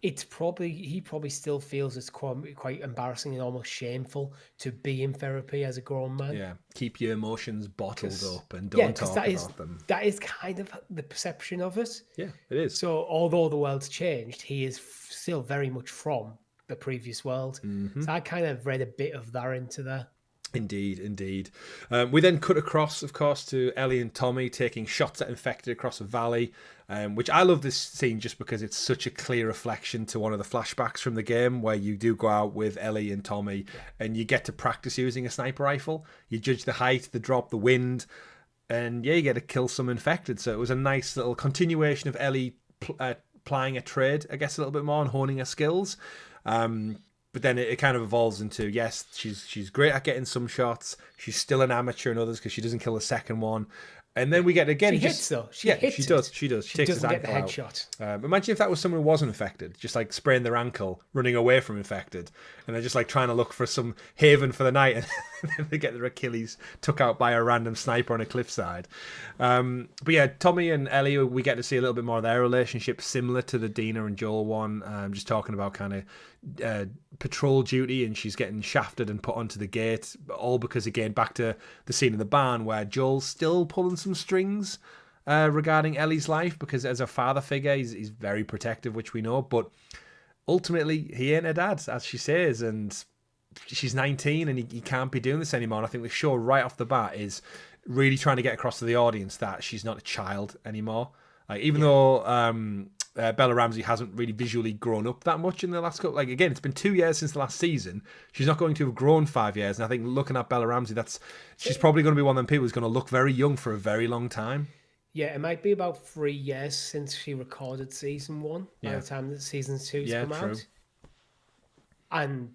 He probably still feels it's quite embarrassing and almost shameful to be in therapy as a grown man. Yeah, keep your emotions bottled up and don't talk about them. That is kind of the perception of it. Yeah, it is. So although the world's changed, he is still very much from the previous world. Mm-hmm. So I kind of read a bit of that into there. Indeed. We then cut across, of course, to Ellie and Tommy taking shots at infected across a valley, which I love this scene just because it's such a clear reflection to one of the flashbacks from the game where you do go out with Ellie and Tommy and you get to practice using a sniper rifle. You judge the height, the drop, the wind, and you get to kill some infected. So it was a nice little continuation of Ellie plying a trade, I guess, a little bit more and honing her skills. But then it kind of evolves into, yes, she's great at getting some shots. She's still an amateur in others because she doesn't kill the second one. And then we get again. She hits though. She does. She does. She doesn't get the headshot. Imagine if that was someone who wasn't infected, just like spraying their ankle, running away from infected, and they're just like trying to look for some haven for the night, and then they get their Achilles took out by a random sniper on a cliffside. But yeah, Tommy and Ellie, we get to see a little bit more of their relationship, similar to the Dina and Joel one. Just talking about kind of patrol duty, and she's getting shafted and put onto the gate, all because, again, back to the scene in the barn where Joel's still pulling some strings regarding Ellie's life, because as a father figure he's very protective, which we know, but ultimately he ain't her dad, as she says, and she's 19 and he can't be doing this anymore. And I think the show right off the bat is really trying to get across to the audience that she's not a child anymore. Even though Bella Ramsey hasn't really visually grown up that much in the last couple. Like, again, it's been 2 years since the last season. She's not going to have grown 5 years. And I think looking at Bella Ramsey, she's probably going to be one of them people who's going to look very young for a very long time. Yeah, it might be about 3 years since she recorded season 1 by the time that season 2's come out. And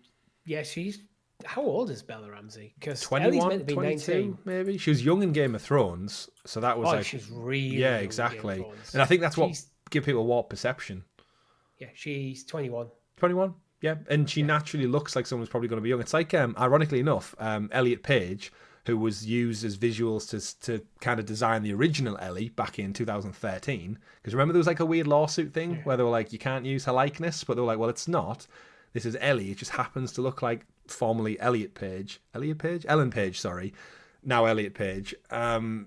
yeah, she's... How old is Bella Ramsey? Because 21, meant to be 22, 19. maybe. She was young in Game of Thrones, so that was she's really yeah, young in exactly. Game of Thrones. And I think that's what give people a warped perception. Yeah, she's 21. 21, yeah, and she naturally looks like someone's probably going to be young. It's like, ironically enough, Elliot Page, who was used as visuals to kind of design the original Ellie back in 2013. Because remember there was like a weird lawsuit thing where they were like, you can't use her likeness, but they were like, well, it's not. This is Ellie. It just happens to look like formerly Ellen Page, sorry, now Elliot Page. And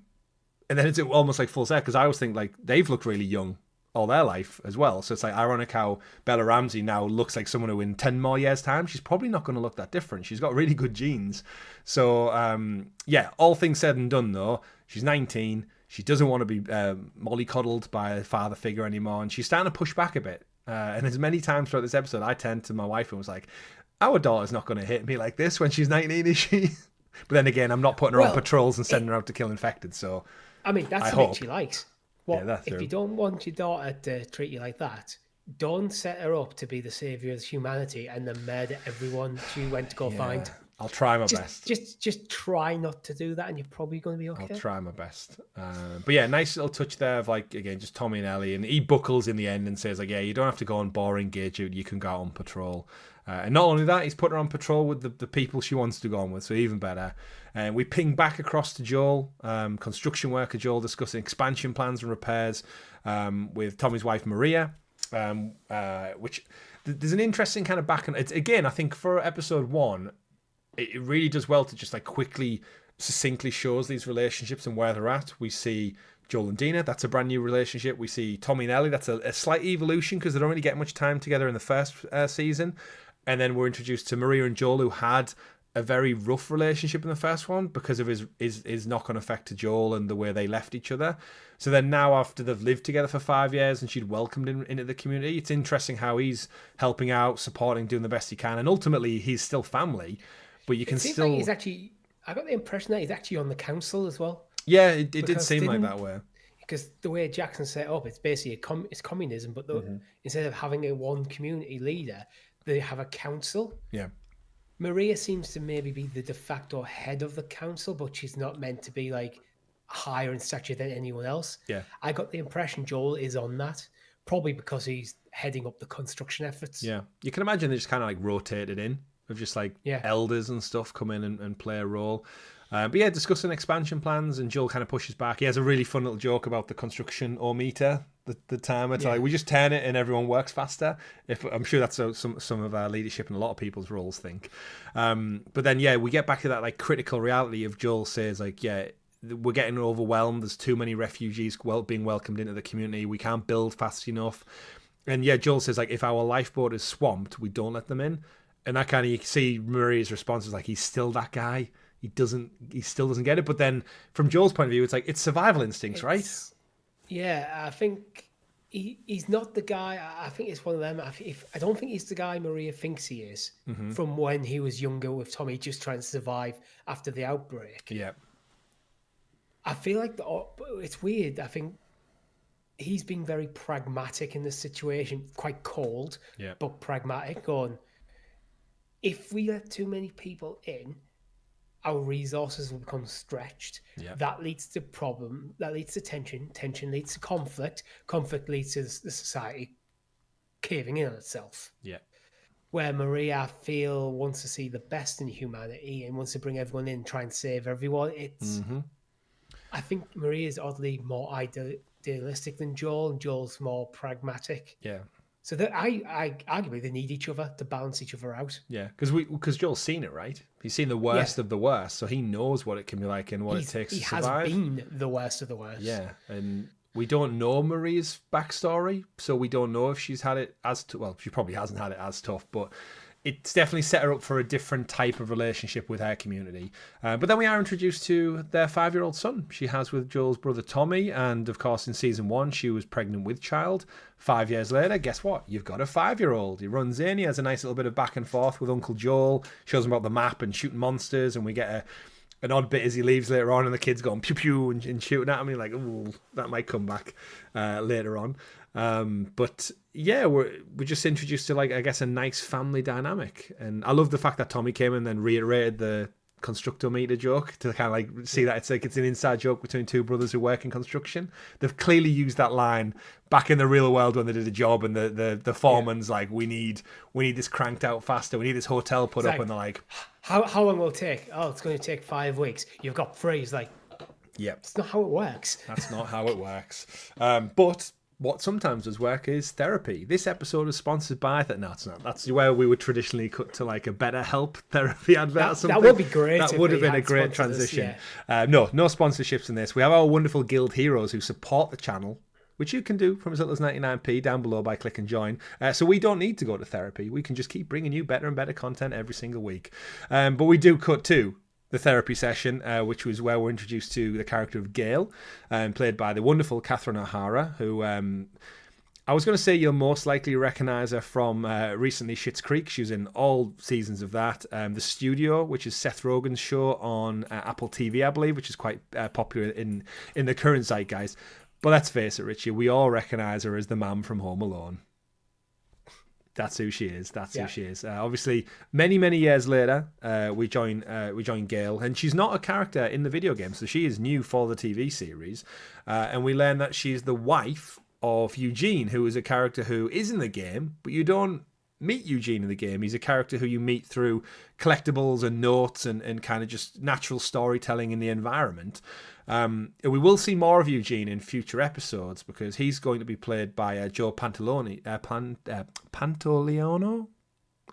then it's almost like full set because I always think like they've looked really young all their life as well. So it's like ironic how Bella Ramsey now looks like someone who in 10 more years' time, she's probably not going to look that different. She's got really good genes. So yeah, all things said and done though, she's 19. She doesn't want to be mollycoddled by a father figure anymore, and she's starting to push back a bit. And as many times throughout this episode, I turned to my wife and was like, our daughter's not going to hit me like this when she's 19, is she? But then again, I'm not putting her on patrols and sending her out to kill infected. So I mean, that's what she likes. If you don't want your daughter to treat you like that, don't set her up to be the savior of humanity and then murder everyone she went to go find. I'll try my best. Just try not to do that, and you're probably going to be okay. I'll try my best. But yeah, nice little touch there of like, again, just Tommy and Ellie, and he buckles in the end and says like, yeah, you don't have to go on boring gauge duty, you can go out on patrol. And not only that, he's put her on patrol with the people she wants to go on with, so even better. And we ping back across to Joel, construction worker Joel, discussing expansion plans and repairs with Tommy's wife Maria, which there's an interesting kind of back and it's again, I think for episode 1, it really does well to just like quickly, succinctly shows these relationships and where they're at. We see Joel and Dina, that's a brand new relationship. We see Tommy and Ellie, that's a slight evolution because they don't really get much time together in the first season. And then we're introduced to Maria and Joel, who had a very rough relationship in the first one because of his knock-on effect to Joel and the way they left each other. So then now after they've lived together for 5 years and she'd welcomed him into the community, it's interesting how he's helping out, supporting, doing the best he can. And ultimately, he's still family. But you can still... Like he's actually... I got the impression that he's actually on the council as well. Yeah, it did seem like that way. Because the way Jackson set up, it's basically it's communism, but instead of having a one community leader, they have a council. Yeah. Maria seems to maybe be the de facto head of the council, but she's not meant to be like higher in stature than anyone else. Yeah. I got the impression Joel is on that, probably because he's heading up the construction efforts. Yeah. You can imagine they just kind of like rotated in. Of just like elders and stuff come in and play a role. But yeah, discussing expansion plans, and Joel kind of pushes back. He has a really fun little joke about the construction meter, the timer. It's like, we just turn it and everyone works faster. I'm sure that's some of our leadership and a lot of people's roles think. But then, yeah, we get back to that like critical reality of Joel says like, yeah, we're getting overwhelmed. There's too many refugees being welcomed into the community. We can't build fast enough. And yeah, Joel says like, if our lifeboat is swamped, we don't let them in. And that kind of, you can see Maria's response is like, he's still that guy. He still doesn't get it. But then from Joel's point of view, it's like, it's survival instincts, right? Yeah, I think he's not the guy. I think it's one of them. I don't think he's the guy Maria thinks he is from when he was younger with Tommy, just trying to survive after the outbreak. Yeah. I feel like it's weird. I think he's been very pragmatic in this situation, quite cold, but pragmatic, going, if we let too many people in, our resources will become stretched. Yeah. That leads to problem. That leads to tension. Tension leads to conflict. Conflict leads to the society caving in on itself. Yeah. Where Maria, I feel, wants to see the best in humanity and wants to bring everyone in, try and save everyone. I think Maria is oddly more idealistic than Joel, and Joel's more pragmatic. Yeah. So that I arguably they need each other to balance each other out. Yeah, because Joel's seen it, right? He's seen the worst of the worst, so he knows what it can be like and what it takes to survive. He has been the worst of the worst. Yeah, and we don't know Maria's backstory, so we don't know if she's had it as well. She probably hasn't had it as tough, but it's definitely set her up for a different type of relationship with her community. But then we are introduced to their 5-year-old son she has with Joel's brother Tommy. And of course, in season 1, she was pregnant with child. 5 years later, guess what? You've got a 5-year-old. He runs in, he has a nice little bit of back and forth with Uncle Joel, shows him about the map and shooting monsters. And we get an odd bit as he leaves later on, and the kid's going pew pew and shooting at him. And you're like, ooh, that might come back later on. But yeah, we're just introduced to, like, I guess, a nice family dynamic. And I love the fact that Tommy came in and then reiterated the constructor meter joke to kind of like see that it's an inside joke between two brothers who work in construction. They've clearly used that line back in the real world when they did a job, and the foreman's like, we need this cranked out faster, we need this hotel put up, and they're like, how long will it take? Oh, it's going to take 5 weeks. You've got 3. He's like, yep, it's not how it works. That's not how it works. But what sometimes does work is therapy. This episode is sponsored by no, it's not. That's where we would traditionally cut to like a BetterHelp therapy advert or something. That would be great. That would have been a great transition. No sponsorships in this. We have our wonderful guild heroes who support the channel, which you can do from as little as 99p down below by click and join. So we don't need to go to therapy. We can just keep bringing you better and better content every single week. But we do cut to the therapy session, which was where we're introduced to the character of Gail, played by the wonderful Catherine O'Hara, who I was going to say you'll most likely recognise her from recently Schitt's Creek. She was in all seasons of that. The Studio, which is Seth Rogen's show on Apple TV, I believe, which is quite popular in the current zeitgeist. But let's face it, Richie, we all recognise her as the mum from Home Alone. That's who she is. Who she is. Obviously, many years later, we join Gail, and she's not a character in the video game, so she is new for the TV series. And we learn that she's the wife of Eugene, who is a character who is in the game, but you don't meet Eugene in the game. He's a character who you meet through collectibles and notes and kind of just natural storytelling in the environment. We will see more of Eugene in future episodes because he's going to be played by Joe Pantoliano.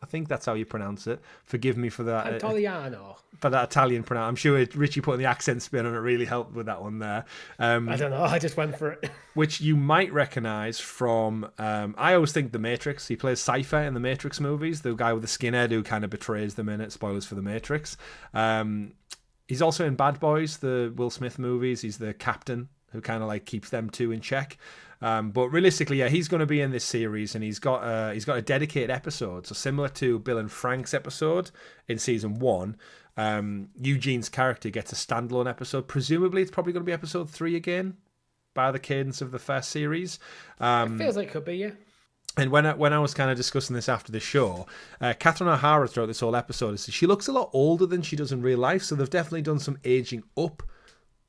I think that's how you pronounce it. Forgive me for that. Pantoliano. For that Italian pronoun. I'm sure Richie putting the accent spin on it really helped with that one there. I don't know. I just went for it. Which you might recognise from, I always think The Matrix. He plays Cypher in the Matrix movies, the guy with the skinhead who kind of betrays them in it. Spoilers for The Matrix. He's also in Bad Boys, the Will Smith movies. He's the captain who kind of like keeps them two in check. But realistically, yeah, he's going to be in this series, and he's got a dedicated episode. So similar to Bill and Frank's episode in season 1, Eugene's character gets a standalone episode. Presumably, it's probably going to be episode 3 again by the cadence of the first series. It feels like it could be, yeah. And when I was kind of discussing this after the show, Catherine O'Hara throughout this whole episode, she looks a lot older than she does in real life. So they've definitely done some aging up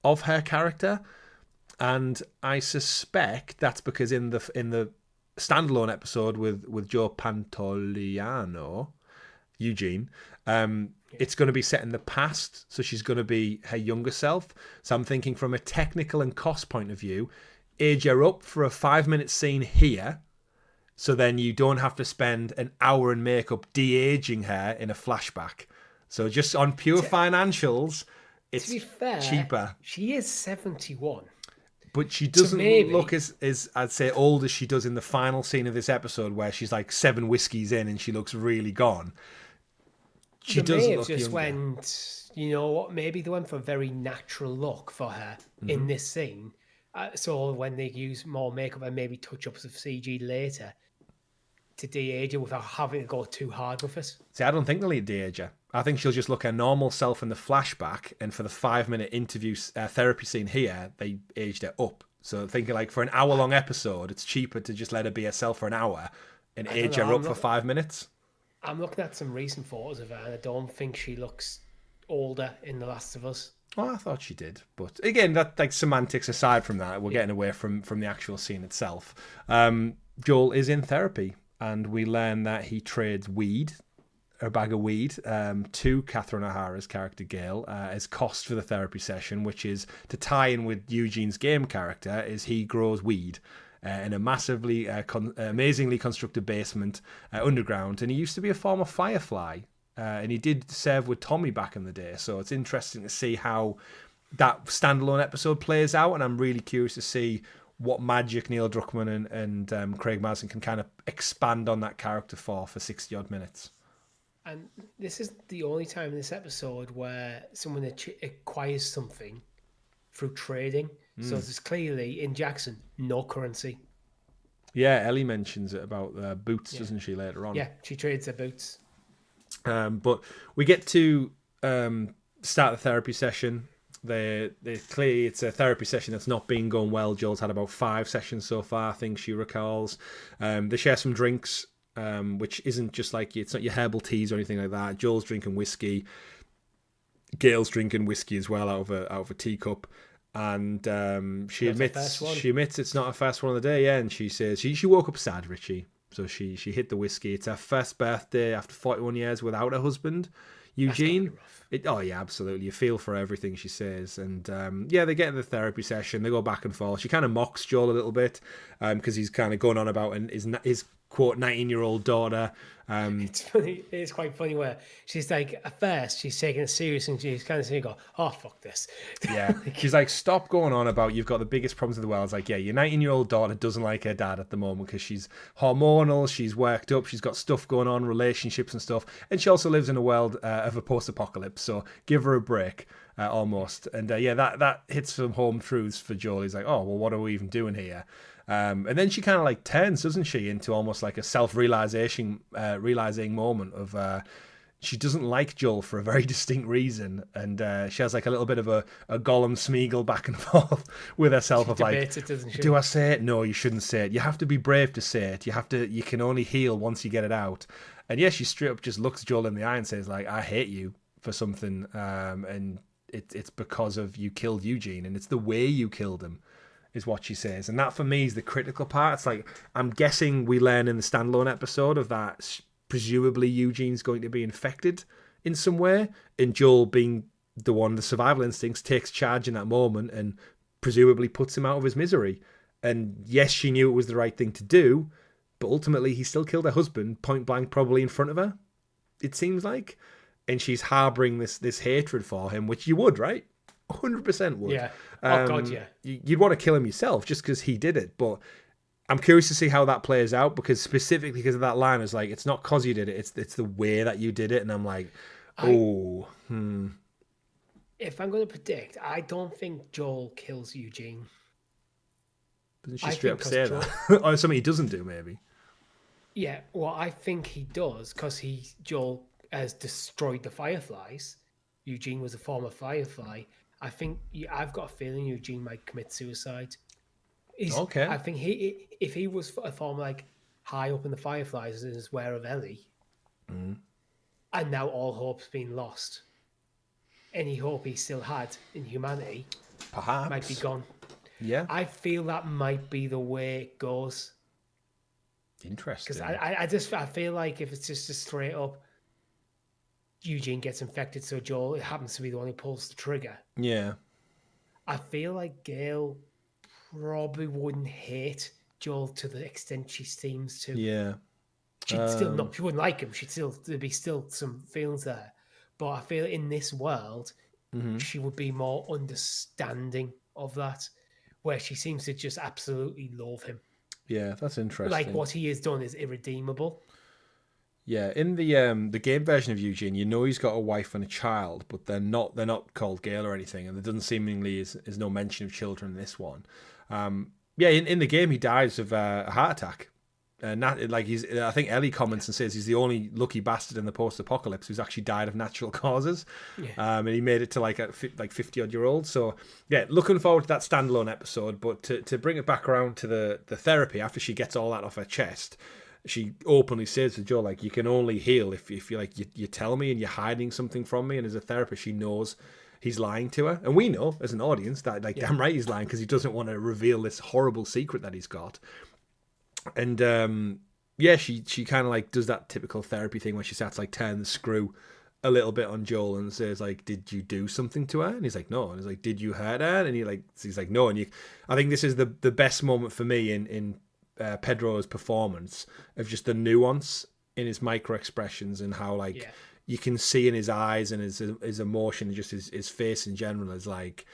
of her character. And I suspect that's because in the standalone episode with Joe Pantoliano, Eugene, it's going to be set in the past, so she's going to be her younger self. So I'm thinking from a technical and cost point of view, age her up for a 5-minute scene here, so then you don't have to spend an hour in makeup de-aging her in a flashback. So just on pure financials, it's to be fair, cheaper. She is 71. But she doesn't look as I'd say old as she does in the final scene of this episode, where she's like 7 whiskeys in and she looks really gone. She does look just younger. Went, you know what? Maybe they went for a very natural look for her in this scene. So when they use more makeup and maybe touch-ups of CG later to de-age her without having to go too hard with us. See, I don't think they'll de-age her. I think she'll just look her normal self in the flashback, and for the 5-minute interview therapy scene here, they aged her up. So thinking like for an hour-long episode, it's cheaper to just let her be herself for an hour and age her up for 5 minutes. I'm looking at some recent photos of her, and I don't think she looks older in The Last of Us. Well, I thought she did, but again, that like semantics aside from that, we're getting away from the actual scene itself. Joel is in therapy, and we learn that he trades a bag of weed, to Catherine O'Hara's character Gail as cost for the therapy session, which is to tie in with Eugene's game character, is he grows weed in a massively, amazingly constructed basement underground, and he used to be a former Firefly. And he did serve with Tommy back in the day, so it's interesting to see how that standalone episode plays out, and I'm really curious to see what magic Neil Druckmann and Craig Mazin can kind of expand on that character for 60-odd minutes. And this is the only time in this episode where someone acquires something through trading. So there's clearly, in Jackson, no currency. Yeah, Ellie mentions it about boots, doesn't she, later on? Yeah, she trades her boots. But we get to start the therapy session. they clearly it's a therapy session that's not been going well. Joel's had about 5 sessions so far, I think she recalls. They share some drinks, which isn't just like it's not your herbal teas or anything like that. Joel's drinking whiskey. Gail's drinking whiskey as well out of a teacup. And she admits it's not her first one of the day. Yeah, and she says she woke up sad, Richie. So she hit the whiskey. It's her first birthday after 41 years without her husband, Eugene. Oh yeah, absolutely. You feel for everything she says, and they get in the therapy session. They go back and forth. She kind of mocks Joel a little bit because he's kind of going on about his quote 19-year-old daughter. It's funny. It's quite funny where she's like, at first she's taking it serious and she's kind of saying, "Go, oh fuck this." Yeah, she's like, "Stop going on about you've got the biggest problems in the world." It's like, yeah, your 19-year-old daughter doesn't like her dad at the moment because she's hormonal, she's worked up, she's got stuff going on, relationships and stuff, and she also lives in a world of a post-apocalypse. So give her a break, almost. And that hits some home truths for Joel. He's like, "Oh well, what are we even doing here?" And then she kind of like turns, doesn't she, into almost like a self-realizing moment of she doesn't like Joel for a very distinct reason, and she has like a little bit of a Gollum Smeagol back and forth with herself she of like, it, doesn't she? do I say it? No, you shouldn't say it. You have to be brave to say it. You can only heal once you get it out. And yeah, she straight up just looks Joel in the eye and says like, I hate you for something, and it's because of you killed Eugene, and it's the way you killed him. Is what she says. And that for me is the critical part. It's like, I'm guessing we learn in the standalone episode of that presumably Eugene's going to be infected in some way, and Joel, being the one, the survival instincts, takes charge in that moment and presumably puts him out of his misery. And yes, she knew it was the right thing to do, but ultimately he still killed her husband point blank, probably in front of her, it seems like. And she's harboring this hatred for him, which you would, right? 100% would. Yeah. Oh God, yeah. You'd want to kill him yourself just because he did it. But I'm curious to see how that plays out, because specifically because of that line, is like, it's not because you did it, it's the way that you did it. And I'm like, If I'm going to predict, I don't think Joel kills Eugene. Doesn't she straight up say that? Or something he doesn't do, maybe. Yeah, well, I think he does, because Joel has destroyed the Fireflies. Eugene was a former Firefly. I think I've got a feeling Eugene might commit suicide. Okay. I think if he was a former, like, high up in the Fireflies and is aware of Ellie, and now all hope's been lost, any hope he still had in humanity perhaps might be gone. Yeah, I feel that might be the way it goes. Interesting. Because I feel like if it's just a straight up Eugene gets infected, so Joel, it happens to be the one who pulls the trigger. Yeah. I feel like Gail probably wouldn't hate Joel to the extent she seems to. Yeah. She'd still not. She wouldn't like him. There'd be still some feelings there. But I feel in this world, she would be more understanding of that, where she seems to just absolutely love him. Yeah, that's interesting. Like, what he has done is irredeemable. Yeah, in the game version of Eugene, you know he's got a wife and a child, but they're not called Gail or anything, and there doesn't seemingly is no mention of children in this one. In the game he dies of a heart attack, and I think Ellie comments and says he's the only lucky bastard in the post-apocalypse who's actually died of natural causes. Yeah. And he made it to like 50-odd-year-old. So yeah, looking forward to that standalone episode. But to bring it back around to the therapy, after she gets all that off her chest, she openly says to Joel, like, you can only heal if you like you tell me and you're hiding something from me. And as a therapist, she knows he's lying to her, and we know as an audience that damn right he's lying, because he doesn't want to reveal this horrible secret that he's got. And she kind of like does that typical therapy thing where she starts like turning the screw a little bit on Joel and says like, did you do something to her? And he's like, no. And he's like, did you hurt her? And he's like, no. And I think this is the best moment for me in Pedro's performance, of just the nuance in his micro expressions and how you can see in his eyes and his emotion and just his face in general is like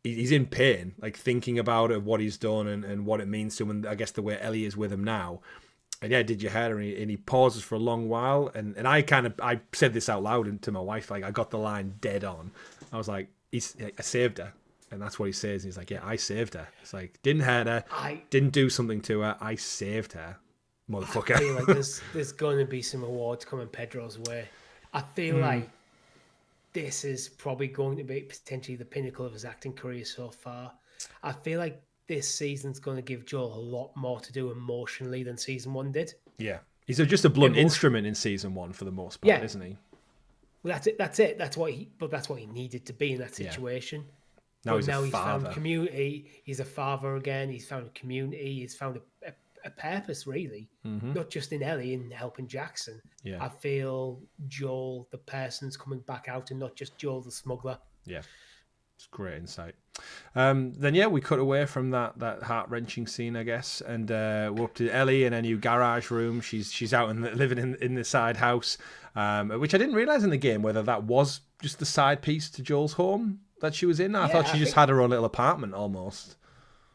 he's in pain, like thinking about it, what he's done and what it means to him, and I guess the way Ellie is with him now. And yeah, did you hurt her? And he pauses for a long while, and I said this out loud to my wife, like I got the line dead on. I was like, I saved her. And that's what he says. He's like, yeah, I saved her. It's like, didn't hurt her, didn't do something to her, I saved her, motherfucker. I feel like there's going to be some awards coming Pedro's way. I feel like this is probably going to be potentially the pinnacle of his acting career so far. I feel like this season's going to give Joel a lot more to do emotionally than season 1 did. Yeah. He's just a blunt instrument in season 1 for the most part, isn't he? Well, that's it. That's what he needed to be in that situation. Now he's found community. He's a father again. He's found a community. He's found a purpose, really. Not just in Ellie and helping Jackson. Yeah. I feel Joel, the person's coming back out, and not just Joel, the smuggler. Yeah. It's great insight. Then we cut away from that heart-wrenching scene, I guess, and we're up to Ellie in a new garage room. She's out and living in the side house, which I didn't realize in the game whether that was just the side piece to Joel's home that she was in. I thought she just had her own little apartment almost.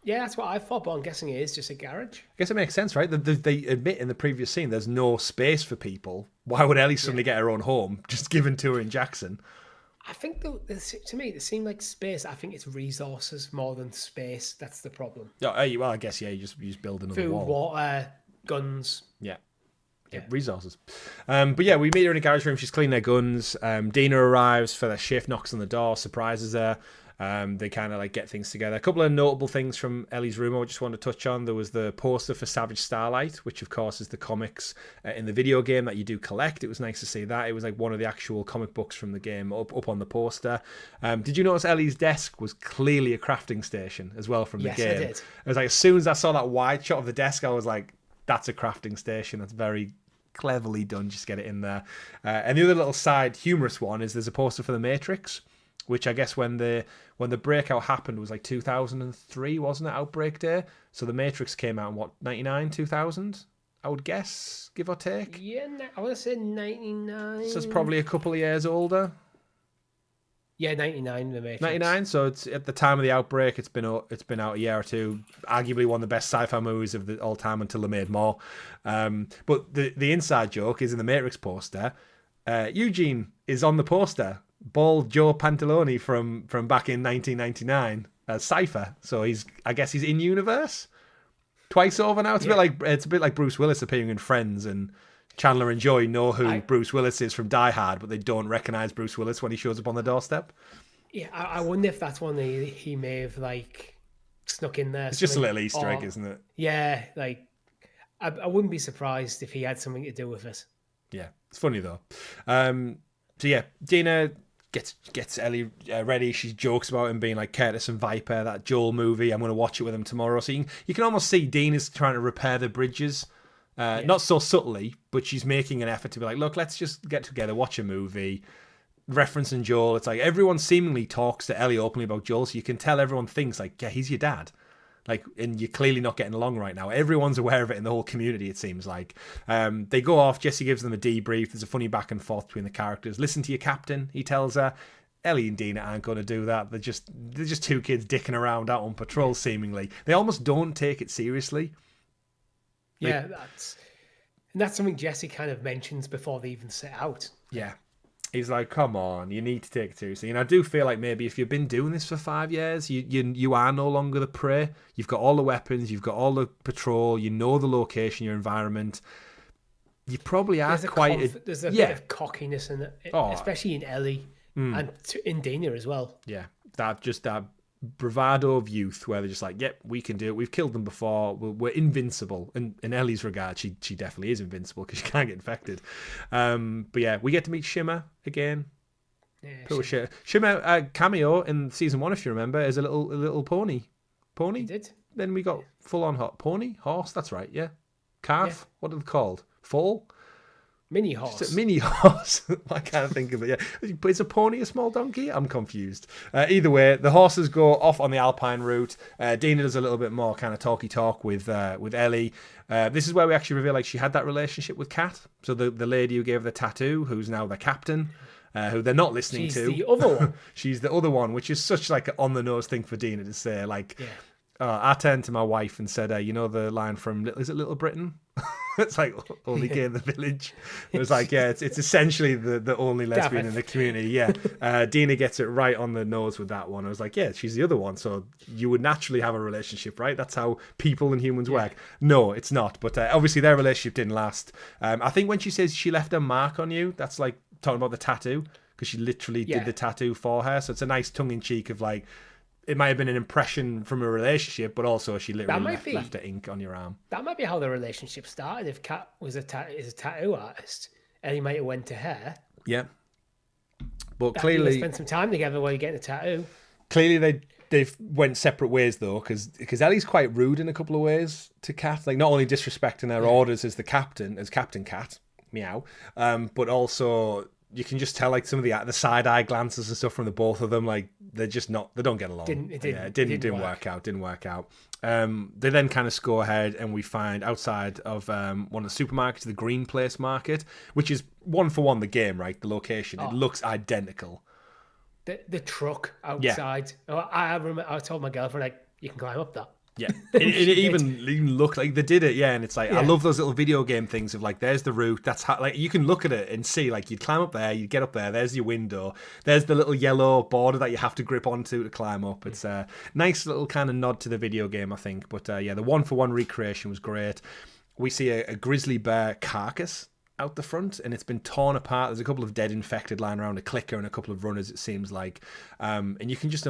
Yeah, that's what I thought, but I'm guessing it is just a garage. I guess it makes sense, right? They admit in the previous scene there's no space for people. Why would Ellie suddenly get her own home just given to her in Jackson? I think, to me, it seemed like space. I think it's resources more than space. That's the problem. Oh, well, I guess, you just build another wall. Food, water, guns. Yeah, resources. But we meet her in a garage room. She's cleaning her guns. Dina arrives for their shift, knocks on the door, surprises her. They kind of get things together. A couple of notable things from Ellie's room I just want to touch on. There was the poster for Savage Starlight, which of course is the comics in the video game that you do collect. It was nice to see that. It was one of the actual comic books from the game up on the poster. Did you notice Ellie's desk was clearly a crafting station as well from the game? Yes, I did. It was as soon as I saw that wide shot of the desk, I was like, that's a crafting station. That's very cleverly done. Just get it in there. And the other little side humorous one is there's a poster for The Matrix, which I guess when the breakout happened was 2003, wasn't it? Outbreak Day. So The Matrix came out in 99, 2000? I would guess, give or take. Yeah, I would say 99. So it's probably a couple of years older. Yeah, 99, The Matrix. 99, so it's at the time of the outbreak. It's been out a year or two. Arguably one of the best sci-fi movies of all time until they made more. But the inside joke is in the Matrix poster. Eugene is on the poster. Bald Joe Pantalone from back in 1999 as Cypher. So I guess he's in universe twice over now. It's a bit like Bruce Willis appearing in Friends, and Chandler and Joy know who Bruce Willis is from Die Hard, but they don't recognize Bruce Willis when he shows up on the doorstep. Yeah, I wonder if that's one he may have snuck in there. It's just a little Easter egg, isn't it? Yeah, I wouldn't be surprised if he had something to do with it. Yeah, it's funny though. Dina gets Ellie ready. She jokes about him being like Curtis and Viper, that Joel movie. I'm going to watch it with him tomorrow. So you can almost see Dina's trying to repair the bridges. Not so subtly, but she's making an effort to be like, look, let's just get together, watch a movie. Referencing Joel. It's like everyone seemingly talks to Ellie openly about Joel, so you can tell everyone thinks he's your dad. And you're clearly not getting along right now. Everyone's aware of it in the whole community, it seems like. They go off. Jesse gives them a debrief. There's a funny back and forth between the characters. Listen to your captain, he tells her. Ellie and Dina aren't going to do that. They're just two kids dicking around out on patrol, seemingly. They almost don't take it seriously. Yeah, that's something Jesse kind of mentions before they even set out. Yeah. He's like, come on, you need to take it seriously. And I do feel like maybe if you've been doing this for 5 years, you are no longer the prey. You've got all the weapons, you've got all the patrol, you know the location, your environment. You probably are there's a bit of cockiness in it, especially in Ellie and in Dina as well. Yeah, that bravado of youth where they're just like, yep, we can do it. We've killed them before. We're invincible. And in Ellie's regard, she definitely is invincible because she can't get infected. But yeah, we get to meet Shimmer again. Yeah, Shimmer cameo in season 1, if you remember, is a little pony. Pony? He did. Then we got full-on pony? Horse? That's right, yeah. Calf? Yeah. What are they called? Foal? Mini horse. Mini horse. I can't think of it. Yeah, is a pony a small donkey? I'm confused. Either way, the horses go off on the Alpine route. Dina does a little bit more kind of talky talk with Ellie. This is where we actually reveal she had that relationship with Kat. So the lady who gave her the tattoo, who's now the captain, who they're not listening to. She's the other one. She's the other one, which is such an on the nose thing for Dina to say. I turned to my wife and said, you know the line from is it Little Britain? It's only gay in the village. It was it's essentially the only lesbian in the community. Yeah. Dina gets it right on the nose with that one. I was like, yeah, she's the other one. So you would naturally have a relationship, right? That's how people and humans work. No, it's not. But obviously their relationship didn't last. I think when she says she left a mark on you, that's talking about the tattoo. because she literally did the tattoo for her. So it's a nice tongue-in-cheek of like, it might have been an impression from a relationship, but also she literally left her ink on your arm. That might be how the relationship started. If Kat is a tattoo artist, Ellie might have went to her. Yeah. But clearly... They spent some time together while you're getting a tattoo. Clearly they went separate ways, though, because Ellie's quite rude in a couple of ways to Kat. Like, not only disrespecting her orders as Captain Cat, meow, but also... You can just tell, like, some of the side eye glances and stuff from the both of them, like they're just not. They don't get along. It didn't work out. Didn't work out. They then kind of go ahead, and we find outside of one of the supermarkets, the Green Place Market, which is 1-for-1 the game, right? The location, it looks identical. The truck outside. Yeah. I told my girlfriend, like, you can climb up that. Yeah, it even looked like they did it. Yeah, and it's like I love those little video game things of like, there's the route. That's how, like, you can look at it and see, like, you'd climb up there, you'd get up there. There's your window. There's the little yellow border that you have to grip onto to climb up. It's a nice little kind of nod to the video game, I think. But the 1-for-1 recreation was great. We see a grizzly bear carcass out the front, and it's been torn apart. There's a couple of dead infected lying around, a clicker and a couple of runners, it seems like. And you can just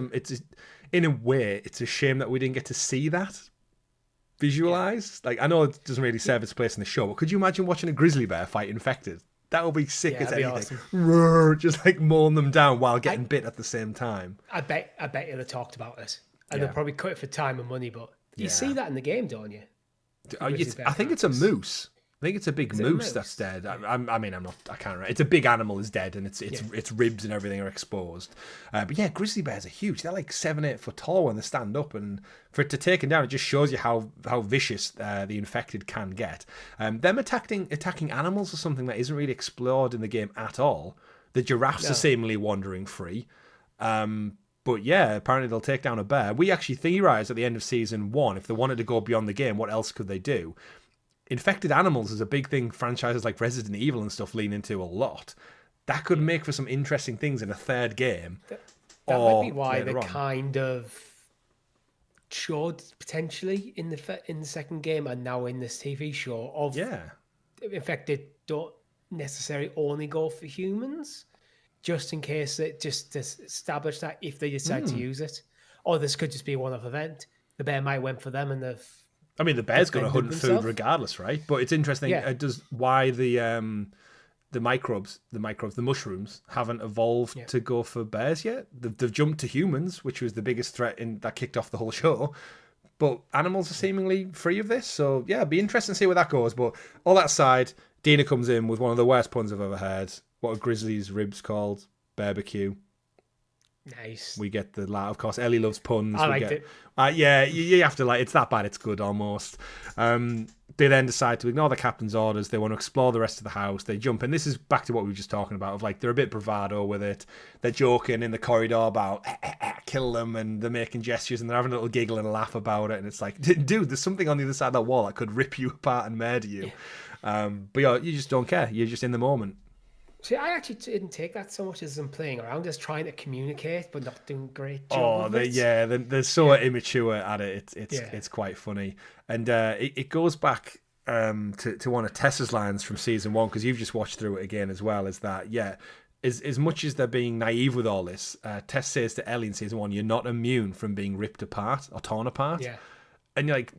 in a way, it's a shame that we didn't get to see that visualized. Like, I know it doesn't really serve its place in the show, but could you imagine watching a grizzly bear fight infected? That would be sick as anything. Awesome. Roar, just like mowing them down while getting bit at the same time. I bet you they talked about it, and they'll probably cut it for time and money. But you see that in the game, don't you? I think it's a moose. I think it's a big moose that's dead. I can't remember. It's a big animal is dead, and its ribs and everything are exposed. But yeah, grizzly bears are huge. They're like 7-8 foot tall when they stand up, and for it to take them down, it just shows you how vicious the infected can get. Them attacking animals is something that isn't really explored in the game at all. The giraffes are seemingly wandering free. But yeah, apparently they'll take down a bear. We actually theorized at the end of season 1, if they wanted to go beyond the game, what else could they do? Infected animals is a big thing franchises like Resident Evil and stuff lean into a lot. That could make for some interesting things in a third game. That might be why they kind of showed potentially in the second game and now in this TV show of infected don't necessarily only go for humans, just in case it just to establish that if they decide to use it, or this could just be a one-off event. The bear might went for them and the bear's going to hunt food regardless, right? But it's interesting. Why the mushrooms haven't evolved to go for bears yet. They've jumped to humans, which was the biggest threat that kicked off the whole show. But animals are seemingly free of this. So yeah, it'd be interesting to see where that goes. But all that aside, Dina comes in with one of the worst puns I've ever heard. What are grizzly's ribs called? Barbecue. Nice. We get the laugh. Of course, Ellie loves puns. I liked it. You have to like. It's that bad. It's good almost. They then decide to ignore the captain's orders. They want to explore the rest of the house. They jump in. This is back to what we were just talking about. Of like they're a bit bravado with it. They're joking in the corridor about kill them, and they're making gestures, and they're having a little giggle and a laugh about it. And it's like, dude, there's something on the other side of that wall that could rip you apart and murder you. But you just don't care. You're just in the moment. See, I actually didn't take that so much as them playing around, just trying to communicate, but not doing a great job. They're so immature at it. It's quite funny, and it goes back to one of Tessa's lines from season 1, because you've just watched through it again as well. Is that as much as they're being naive with all this, Tess says to Ellie in season 1, "You're not immune from being ripped apart or torn apart." Yeah, and you're like,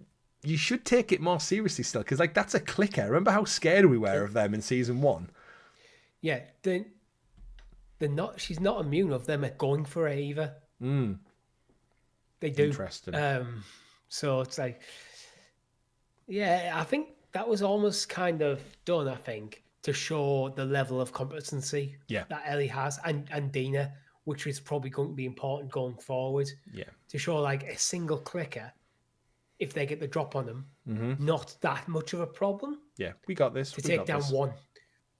you should take it more seriously still, because like that's a clicker. Remember how scared we were of them in season 1. Yeah, they're not. She's not immune of them going for it either. They do. Interesting. So it's like, I think that was almost kind of done. I think to show the level of competency that Ellie has and Dina, which is probably going to be important going forward. Yeah. To show like a single clicker, if they get the drop on them, not that much of a problem. Yeah, we got this. To take down one.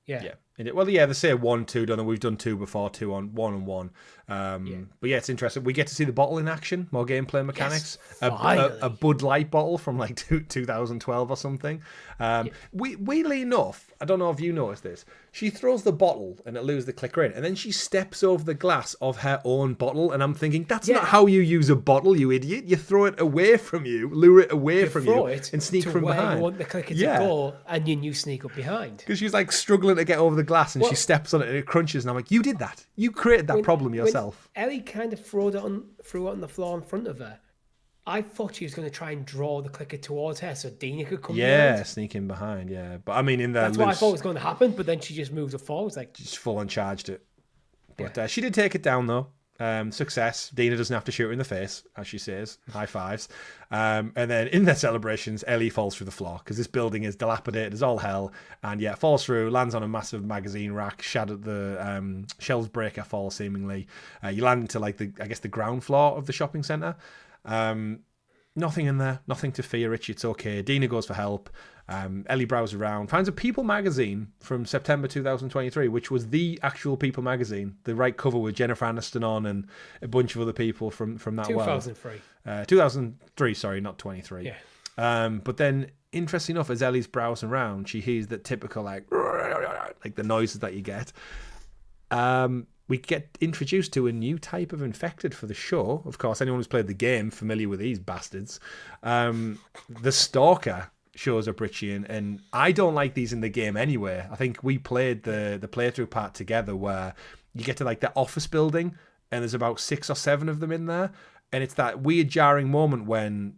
Yeah. Well, they say 1-2 done, and we've done 2 before, 2 on 1 and 1. But it's interesting. We get to see the bottle in action, more gameplay mechanics. Yes, a Bud Light bottle from like 2012 or something. Weirdly enough, I don't know if you noticed this. She throws the bottle and it loses the clicker in, and then she steps over the glass of her own bottle. And I'm thinking, that's not how you use a bottle, you idiot. You throw it away from you, lure it away from you, and sneak from behind. You want the clicker to go, and you sneak up behind. Because she's like struggling to get over the glass and she steps on it and it crunches. And I'm like, you did that. You created that problem yourself. When Ellie kind of threw it on the floor in front of her, I thought she was going to try and draw the clicker towards her so Dina could come behind. Sneak in behind, yeah. But I mean, that's what I thought was going to happen, but then she just moved it forward. Like, just full on charged it. But she did take it down, though. Success. Dina doesn't have to shoot her in the face, as she says. High fives. And then in their celebrations, Ellie falls through the floor because this building is dilapidated as all hell. And falls through, lands on a massive magazine rack, shattered the shelves break her fall seemingly. You land into the ground floor of the shopping centre. Nothing in there, nothing to fear, Richie. It's okay. Dina goes for help. Ellie browses around, finds a People magazine from September 2023, which was the actual People magazine, the right cover with Jennifer Aniston on and a bunch of other people from that 2003. world. 2003, sorry, not 23. Yeah. But then, interesting enough, as Ellie's browsing around, she hears that typical like the noises that you get. We get introduced to a new type of infected for the show. Of course, anyone who's played the game familiar with these bastards. The Stalker shows up, Richie, and I don't like these in the game anyway. I think we played the playthrough part together where you get to like the office building and there's about 6 or 7 of them in there, and it's that weird jarring moment when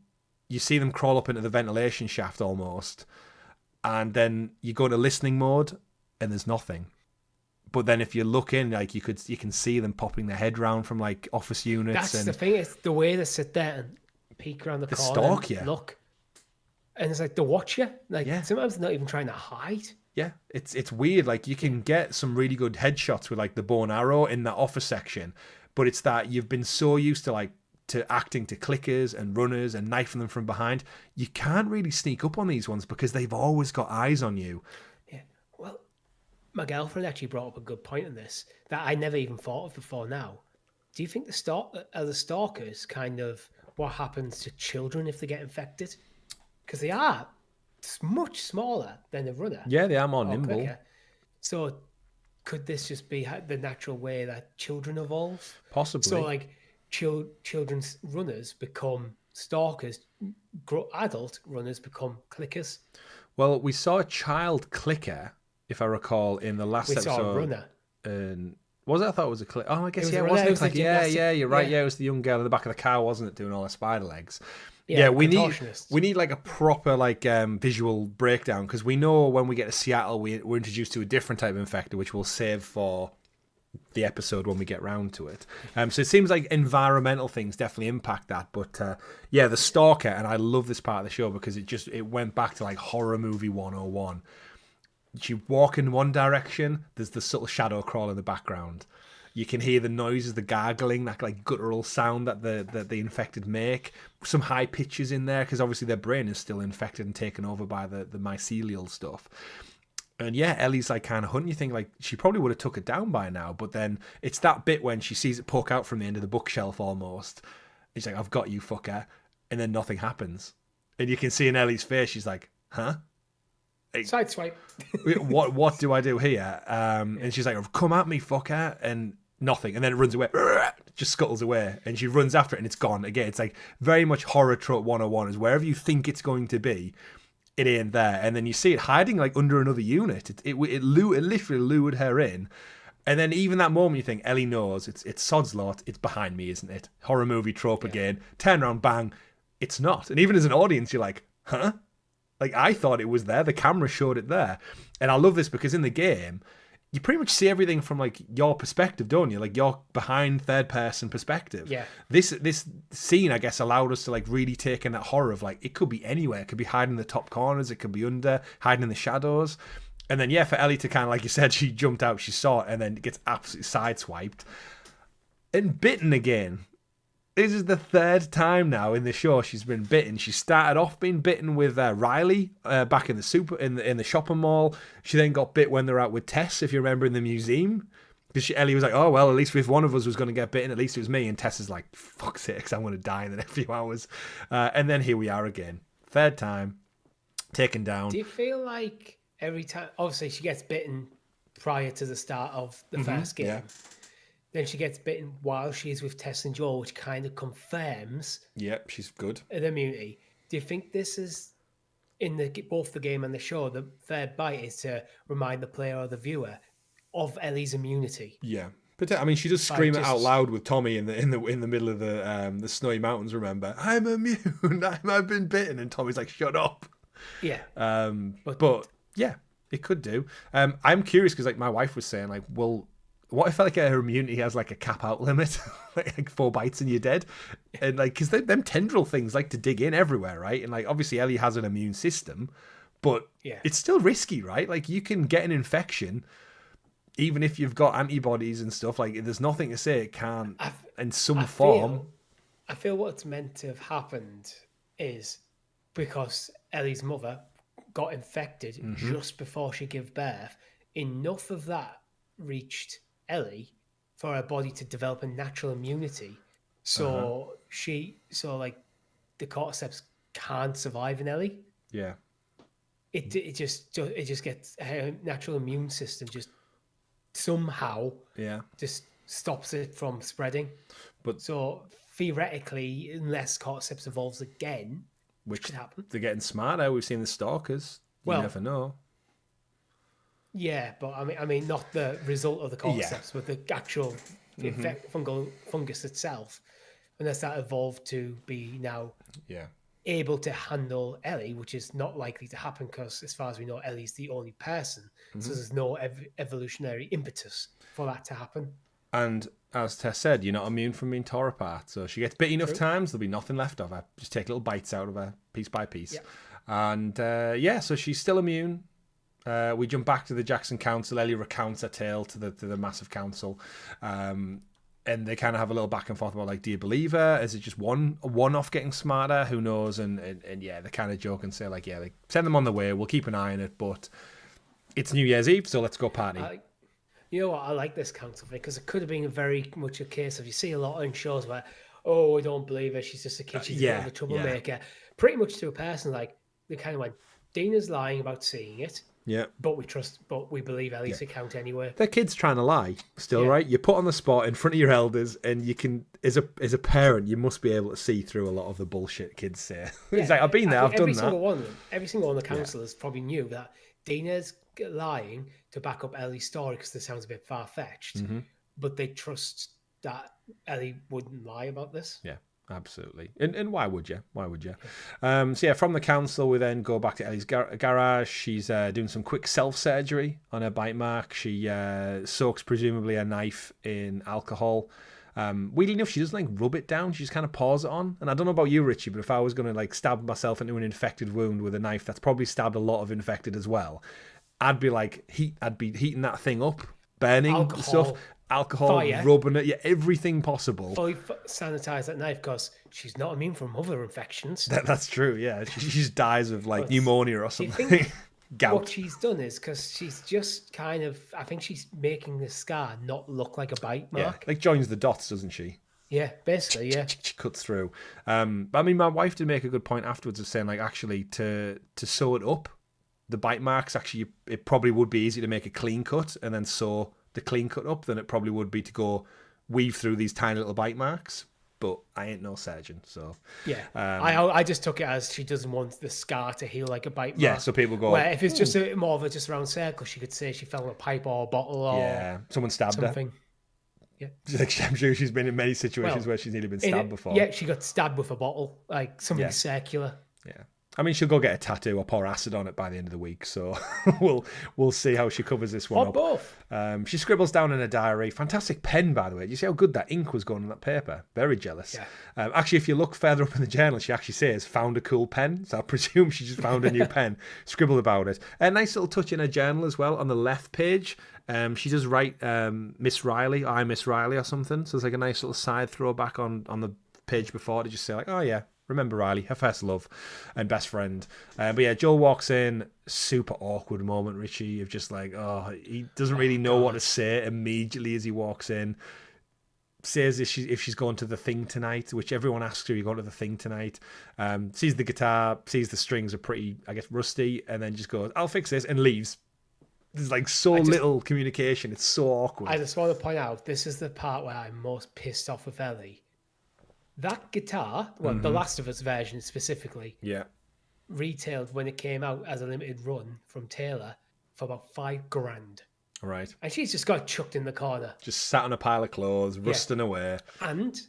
you see them crawl up into the ventilation shaft almost, and then you go into listening mode and there's nothing. But then if you look in, like you can see them popping their head round from like office units. That's the thing. It's the way they sit there and peek around the corner, stalk you. Look, and it's like they watch you. Like sometimes they're not even trying to hide. Yeah, it's weird. Like you can get some really good headshots with like the bow and arrow in that office section, but it's that you've been so used to acting to clickers and runners and knifing them from behind. You can't really sneak up on these ones because they've always got eyes on you. My girlfriend actually brought up a good point on this that I never even thought of before now. Do you think the stalkers kind of what happens to children if they get infected? Because they are much smaller than a runner. Yeah, they are more nimble. Quicker. So could this just be the natural way that children evolve? Possibly. So like children's runners become stalkers, adult runners become clickers. Well, we saw a child clicker, if I recall, in the last episode. We saw a runner. And was it? I thought it was a clicker. Oh, I guess it wasn't it? Like, yeah, you're right. Yeah, it was the young girl in the back of the car, wasn't it, doing all the spider legs? Yeah, we need like a proper like visual breakdown because we know when we get to Seattle, we're introduced to a different type of infector, which we'll save for the episode when we get round to it. So it seems like environmental things definitely impact that. But the Stalker, and I love this part of the show because it went back to like horror movie 101. You walk in one direction, there's the subtle shadow crawl in the background. You can hear the noises, the gargling, that like guttural sound that the infected make. Some high pitches in there because obviously their brain is still infected and taken over by the mycelial stuff. And Ellie's like kind of hunting. You think like she probably would have took it down by now, but then it's that bit when she sees it poke out from the end of the bookshelf almost. She's like, "I've got you, fucker," and then nothing happens. And you can see in Ellie's face, she's like, "Huh?" Sideswipe. What do I do here? And she's like, "Come at me, fucker," and nothing. And then it runs away, just scuttles away, and she runs after it, and it's gone again. It's like very much horror trope 101 is wherever you think it's going to be, it ain't there. And then you see it hiding like under another unit. It literally lured her in. And then even that moment you think, Ellie knows, it's sod's lot, it's behind me, isn't it? Horror movie trope again. Turn around, bang, it's not. And even as an audience, you're like, huh? Like, I thought it was there. The camera showed it there. And I love this because in the game, you pretty much see everything from, like, your perspective, don't you? Like, your behind third-person perspective. Yeah. This scene, I guess, allowed us to, like, really take in that horror of, like, it could be anywhere. It could be hiding in the top corners. It could be under, hiding in the shadows. And then, for Ellie to kind of, like you said, she jumped out, she saw it, and then gets absolutely sideswiped. And bitten again. This is the 3rd time now in the show she's been bitten. She started off being bitten with Riley back in the in the shopping mall. She then got bit when they were out with Tess, if you remember, in the museum. Because Ellie was like, "Oh well, at least if one of us was going to get bitten, at least it was me." And Tess is like, "Fuck's sakes, I'm going to die in the next few hours." And then here we are again, 3rd time, taken down. Do you feel like every time? Obviously, she gets bitten prior to the start of the first game. Yeah. Then she gets bitten while she's with Tess and Joel, which kind of confirms. Yep, she's good. An immunity. Do you think this is in both the game and the show? The 3rd bite is to remind the player or the viewer of Ellie's immunity. Yeah. But I mean, she does scream it out loud with Tommy in the middle of the snowy mountains. Remember, I'm immune. I've been bitten, and Tommy's like, "Shut up." Yeah. But yeah, it could do. I'm curious because like my wife was saying, like, well, what if like her immunity has like a cap out limit, like 4 bites and you're dead, and like because them tendril things like to dig in everywhere, right? And like obviously Ellie has an immune system, but it's still risky, right? Like you can get an infection. Even if you've got antibodies and stuff, like there's nothing to say it can't in some form. I feel what's meant to have happened is because Ellie's mother got infected just before she gave birth, enough of that reached Ellie for her body to develop a natural immunity. So like the cordyceps can't survive in Ellie. Yeah. It just gets her natural immune system just somehow just stops it from spreading. But so theoretically, unless cordyceps evolves again, which could happen, they're getting smarter. We've seen the stalkers. You never know. Yeah, but I mean, not the result of the cordyceps, but the actual fungus itself. Unless that evolved to be now able to handle Ellie, which is not likely to happen because, as far as we know, Ellie's the only person. So there's no evolutionary impetus for that to happen. And as Tess said, you're not immune from being tore apart. So she gets bit enough times, there'll be nothing left of her. Just take little bites out of her, piece by piece. Yeah. And so she's still immune. We jump back to the Jackson Council. Ellie recounts her tale to the massive council. And they kind of have a little back and forth about, like, do you believe her? Is it just one-off getting smarter? Who knows? And they kind of joke and say, like, they send them on the way. We'll keep an eye on it, but it's New Year's Eve, so let's go party. You know what? I like this council thing because it could have been very much a case of, you see a lot in shows where, oh, I don't believe her. She's just a kid. She's a bit of a troublemaker. Yeah. Pretty much to a person, like, they kind of went, Dina's lying about seeing it. Yeah, but we believe Ellie's account anyway. Their kid's trying to lie still, right? You're put on the spot in front of your elders, and you can, as a parent, you must be able to see through a lot of the bullshit kids say. It's like, I've been there, I've done that. Every single one of the councillors probably knew that Dina's lying to back up Ellie's story because it sounds a bit far fetched, but they trust that Ellie wouldn't lie about this. Yeah. Absolutely. And why would you? Why would you? From the council, we then go back to Ellie's garage. She's doing some quick self-surgery on her bite mark. She soaks, presumably, a knife in alcohol. Weirdly enough, she doesn't, like, rub it down. She just kind of pours it on. And I don't know about you, Richie, but if I was going to, like, stab myself into an infected wound with a knife that's probably stabbed a lot of infected as well, I'd be, like, I'd be heating that thing up, burning stuff. Alcohol, fire, rubbing it, everything possible. Fully sanitize that knife because she's not immune from other infections. That's true, yeah. She just dies of like pneumonia or something. Gout. What she's done is because she's just kind of, I think she's making the scar not look like a bite mark. Yeah, like joins the dots, doesn't she? Yeah, basically, yeah. She cuts through. I mean, my wife did make a good point afterwards of saying, like, actually, to sew it up, the bite marks, actually, it probably would be easy to make a clean cut and then sew the clean cut up than it probably would be to go weave through these tiny little bite marks. But I ain't no surgeon, so I just took it as she doesn't want the scar to heal like a bite mark. Yeah, so people go. Where if it's just more of a just round circle, she could say she fell in a pipe or a bottle or someone stabbed something. Her. Yeah, like, I'm sure she's been in many situations where she's nearly been stabbed before. Yeah, she got stabbed with a bottle, like something circular. Yeah. I mean, she'll go get a tattoo or pour acid on it by the end of the week, so we'll see how she covers this one up. Both. She scribbles down in a diary. Fantastic pen, by the way. Do you see how good that ink was going on that paper? Very jealous. Yeah. Actually, if you look further up in the journal, she actually says, found a cool pen. So I presume she just found a new pen. Scribbled about it. A nice little touch in her journal as well on the left page. She does write Miss Riley, I Miss Riley or something. So there's like a nice little side throwback on the page before to just say, like, oh, yeah. Remember Riley, her first love and best friend. But yeah, Joel walks in, super awkward moment, Richie, of just like, he doesn't really know what to say immediately as he walks in. Says if she's going to the thing tonight, which everyone asks her, you going to the thing tonight. Sees the guitar, sees the strings are pretty, I guess, rusty, and then just goes, I'll fix this, and leaves. There's like little communication. It's so awkward. I just want to point out, this is the part where I'm most pissed off with Ellie. That guitar, the Last of Us version specifically, retailed when it came out as a limited run from Taylor for about $5,000. All right. And she's just got chucked in the corner. Just sat on a pile of clothes, rusting away. And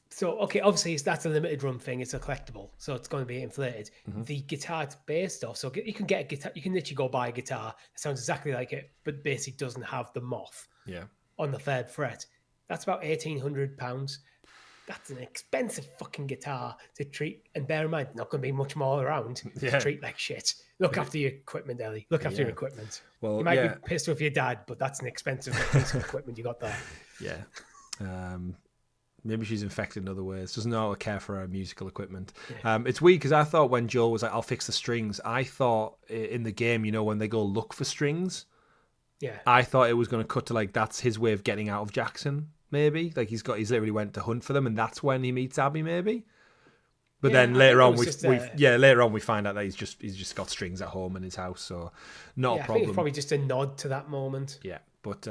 so, okay, obviously that's a limited run thing. It's a collectible, so it's going to be inflated. The guitar it's based off, so you can get a guitar. You can literally go buy a guitar that sounds exactly like it, but basically doesn't have the moth on the third fret. That's about £1,800. That's an expensive fucking guitar to treat. And bear in mind, not going to be much more around to treat like shit. Look after your equipment, Ellie. Look after your equipment. Well, you might be pissed with your dad, but that's an expensive piece of equipment you got there. Yeah. Maybe she's infected in other ways. Doesn't know how to care for her musical equipment. It's weird because I thought when Joel was like, I'll fix the strings, I thought in the game, when they go look for strings, I thought it was going to cut to like, that's his way of getting out of Jackson. Maybe like he's literally went to hunt for them, and that's when he meets Abby. Maybe, but then later on we find out that he's just got strings at home in his house, so not a problem. I think it's probably just a nod to that moment. Yeah, but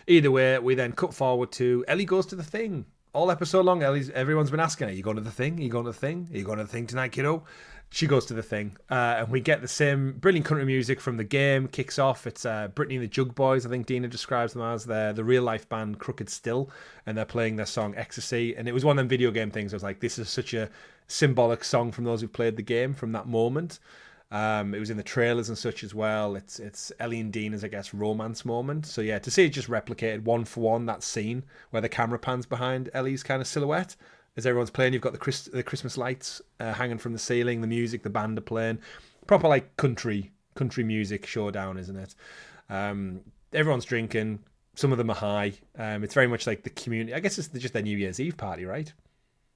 either way, we then cut forward to Ellie goes to the thing. All episode long, everyone's been asking her, "Are you going to the thing? Are you going to the thing? Are you going to the thing tonight, kiddo?" She goes to the thing, and we get the same brilliant country music from the game. Kicks off. It's Brittany and the Jug Boys. I think Dina describes them as the real life band Crooked Still, and they're playing their song Ecstasy. And it was one of them video game things. I was like, this is such a symbolic song from those who played the game from that moment. It was in the trailers and such as well. It's Ellie and Dina's, I guess, romance moment. So yeah, to see it just replicated one for one, that scene where the camera pans behind Ellie's kind of silhouette as everyone's playing. You've got the Christmas lights hanging from the ceiling, the music, the band are playing. Proper like country music showdown, isn't it? Everyone's drinking. Some of them are high. It's very much like the community. I guess it's just their New Year's Eve party, right?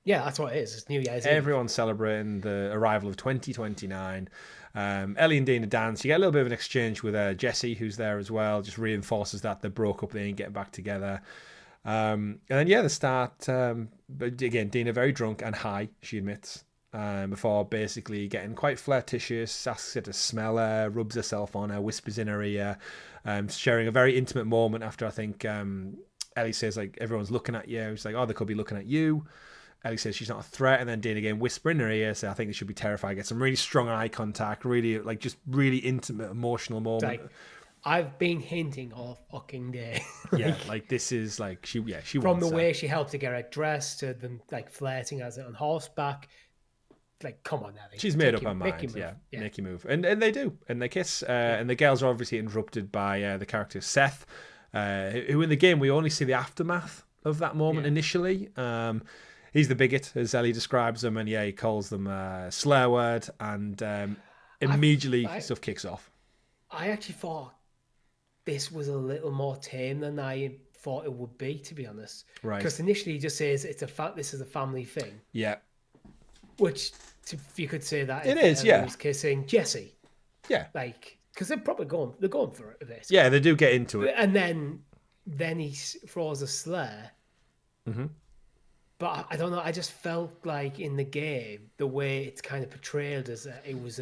Yeah, that's what it is. It's New Year's Eve. Everyone's celebrating the arrival of 2029. Ellie and Dina dance. You get a little bit of an exchange with Jesse, who's there as well. Just reinforces that they broke up, they ain't getting back together. And then they start. But again, Dina very drunk and high, she admits, before basically getting quite flirtatious. Asks her to smell her, rubs herself on her, whispers in her ear, sharing a very intimate moment. After I think Ellie says like everyone's looking at you. She's like, oh, they could be looking at you. Ellie says she's not a threat, and then Dina again whispering in her ear, so I think they should be terrified. Get some really strong eye contact, really like just really intimate, emotional moment. Like, I've been hinting all fucking day. like this is like she from the way she helped to get her dressed to them like flirting as it on horseback. Like, come on, Ellie. She's made up her mind. Make you move, and they do, and they kiss, and the girls are obviously interrupted by the character Seth, who in the game we only see the aftermath of that moment initially. He's the bigot, as Ellie describes him, and he calls them a swear word, and immediately stuff kicks off. I actually thought this was a little more tame than I thought it would be, to be honest. Right. Because initially he just says this is a family thing. Yeah. Which you could say that it is. He was kissing Jesse. Yeah. Like, because they're going for it a bit. Yeah, they do get into it, and then he throws a slur. Mm-hmm. But I don't know. I just felt like in the game, the way it's kind of portrayed as it was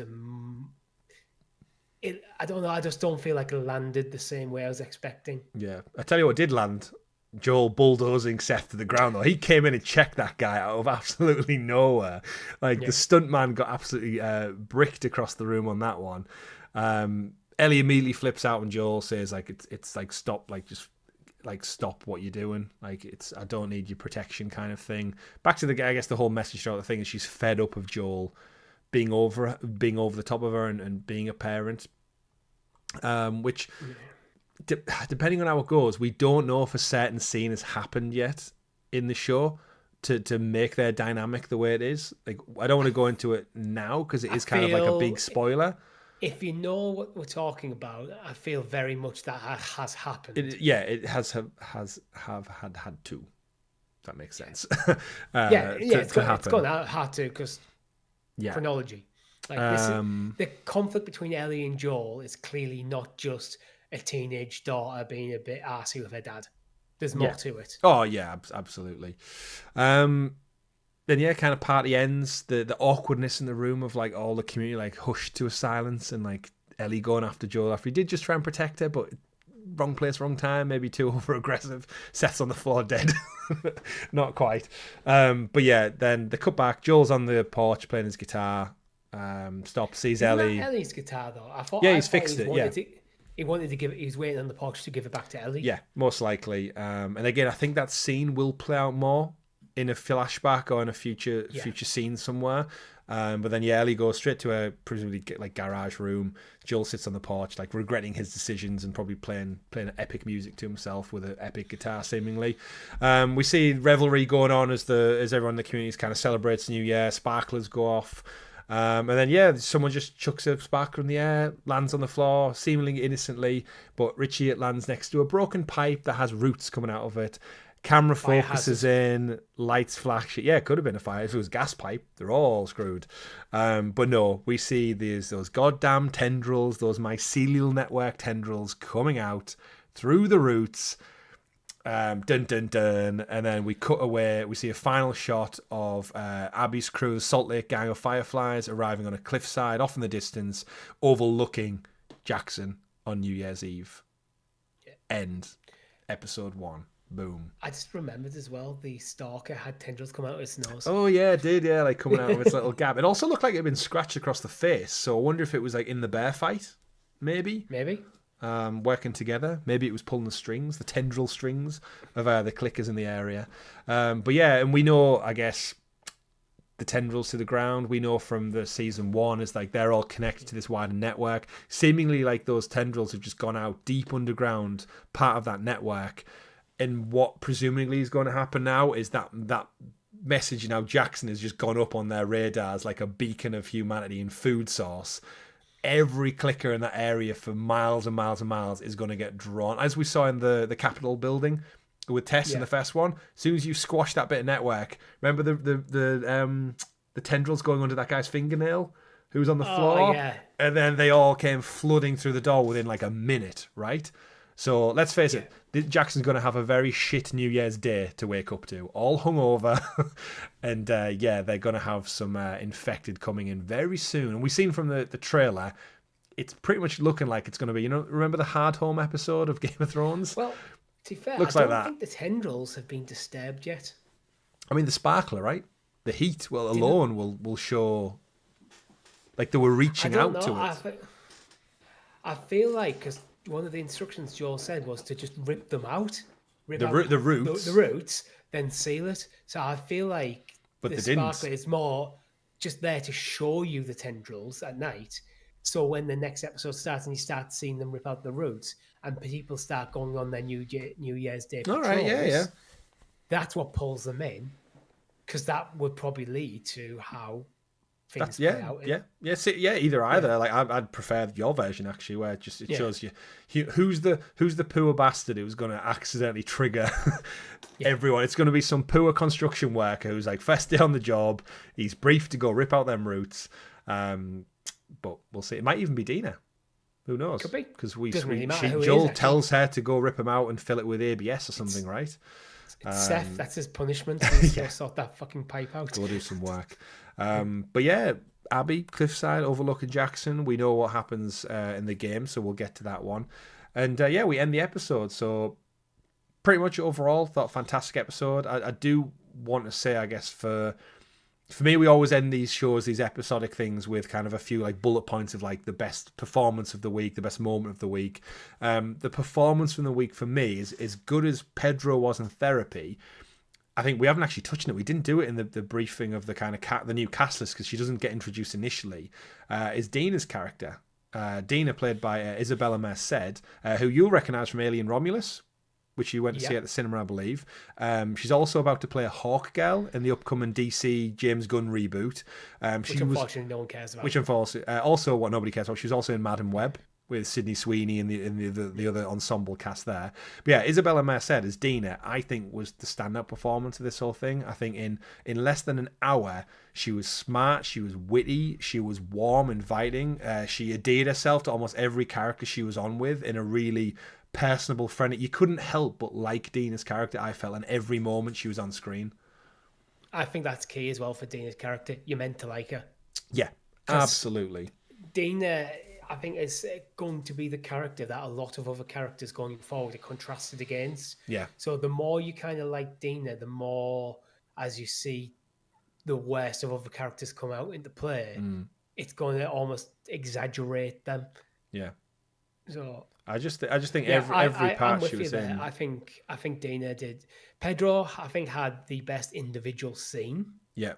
I don't know. I just don't feel like it landed the same way I was expecting. Yeah, I tell you what did land. Joel bulldozing Seth to the ground, though. He came in and checked that guy out of absolutely nowhere. Like the stuntman got absolutely bricked across the room on that one. Ellie immediately flips out when Joel says like it's like stop, like just. Like stop what you're doing. Like I don't need your protection kind of thing. Back to I guess the whole message throughout the thing is she's fed up of Joel being over the top of her and being a parent. Which depending on how it goes, we don't know if a certain scene has happened yet in the show to make their dynamic the way it is. Like I don't want to go into it now because it is kind of like a big spoiler. If you know what we're talking about, I feel very much that has happened. It has had to. If that makes sense. It's going to have to because chronology. Like the conflict between Ellie and Joel is clearly not just a teenage daughter being a bit arsey with her dad. There's more to it. Oh yeah, absolutely. Then kind of party ends. The awkwardness in the room of like all the community like hushed to a silence, and like Ellie going after Joel after he did just try and protect her, but wrong place, wrong time, maybe too over aggressive. Seth's on the floor dead. Not quite. But then the cut back. Joel's on the porch playing his guitar. Sees Isn't Ellie. that Ellie's guitar though. He's fixed it. he wanted to give it. He was waiting on the Porsche to give it back to Ellie. Yeah, most likely. And again, I think that scene will play out more in a flashback or in a future scene somewhere. But then Ellie goes straight to a presumably like garage room. Joel sits on the porch, like regretting his decisions and probably playing epic music to himself with an epic guitar, seemingly. We see revelry going on as everyone in the community kind of celebrates New Year. Sparklers go off. And then, someone just chucks a sparkler in the air, lands on the floor, seemingly innocently. But Richie, it lands next to a broken pipe that has roots coming out of it. Camera focuses in, lights flash. Yeah, it could have been a fire. If it was gas pipe, they're all screwed. But no, we see those goddamn tendrils, those mycelial network tendrils coming out through the roots. Dun dun dun, and then we cut away. We see a final shot of Abby's crew, the Salt Lake gang of fireflies, arriving on a cliffside off in the distance, overlooking Jackson on New Year's Eve. Yeah. End. Episode 1. Boom. I just remembered as well, the Stalker had tendrils come out of its nose. Oh yeah, it did. Yeah, like coming out of its little gap. It also looked like it had been scratched across the face. So I wonder if it was like in the bear fight, maybe. Working together. Maybe it was pulling the strings, the tendril strings of the clickers in the area. But yeah, and we know, I guess, the tendrils to the ground. We know from the season 1 is like they're all connected to this wider network. Seemingly like those tendrils have just gone out deep underground, part of that network. And what presumably is going to happen now is that message now Jackson has just gone up on their radars like a beacon of humanity and food source. Every clicker in that area for miles and miles and miles is going to get drawn. As we saw in the Capitol building with Tess in the first one, as soon as you squash that bit of network, remember the tendrils going under that guy's fingernail who was on the floor? Yeah. And then they all came flooding through the door within like a minute, right? So let's face it, Jackson's going to have a very shit New Year's Day to wake up to, all hungover. And they're going to have some infected coming in very soon. And we've seen from the trailer, it's pretty much looking like it's going to be, remember the Hard Home episode of Game of Thrones? Well, to be fair, looks I like don't that. think the tendrils have been disturbed yet. I mean, the sparkler, right? The heat alone will show, like they were reaching out to it. I feel like, because one of the instructions Joel said was to just rip them out. The roots. The roots, then seal it. So I feel like the sparkler is more just there to show you the tendrils at night. So when the next episode starts and you start seeing them rip out the roots and people start going on their New Year's Day patrols, all right, yeah. That's what pulls them in, because that would probably lead to how things play out. Either. Like I'd prefer your version actually, where it shows you who's the poor bastard who's going to accidentally trigger everyone. It's going to be some poor construction worker who's like first day on the job. He's briefed to go rip out them roots. But we'll see. It might even be Dina. Who knows? Could be. Because Joel tells her to go rip them out and fill it with ABS or something, right? It's Seth. That's his punishment. He's got to sort that fucking pipe out. Go do some work. But yeah, Abby, cliffside, overlooking Jackson. We know what happens in the game, so we'll get to that one. And we end the episode. So pretty much overall, thought fantastic episode. I do want to say, I guess, for me, we always end these shows, these episodic things, with kind of a few like bullet points of like the best performance of the week, the best moment of the week. The performance from the week for me is as good as Pedro was in therapy. I think we haven't actually touched on it. We didn't do it in the briefing of the kind of the new cast list because she doesn't get introduced initially. Is Dina's character. Dina, played by Isabella Merced, who you'll recognise from Alien Romulus, which you went to see at the cinema, I believe. She's also about to play a Hawk Girl in the upcoming DC James Gunn reboot. Which unfortunately no one cares about. Which unfortunately, also what nobody cares about. She was also in Madam Web with Sydney Sweeney and the other ensemble cast there. But yeah, Isabella Merced as Dina, I think, was the stand-up performance of this whole thing. I think in less than an hour, she was smart, she was witty, she was warm, inviting. She endeared herself to almost every character she was on with in a really personable, friendly. You couldn't help but like Dina's character, I felt, in every moment she was on screen. I think that's key as well for Dina's character. You're meant to like her. Yeah, absolutely. Dina, I think, is going to be the character that a lot of other characters going forward are contrasted against. Yeah. So the more you kind of like Dina, the more, as you see the worst of other characters come out into play, it's going to almost exaggerate them. Yeah. So I just think every part she was in. I think Dina did. Pedro, I think, had the best individual scene. Yeah.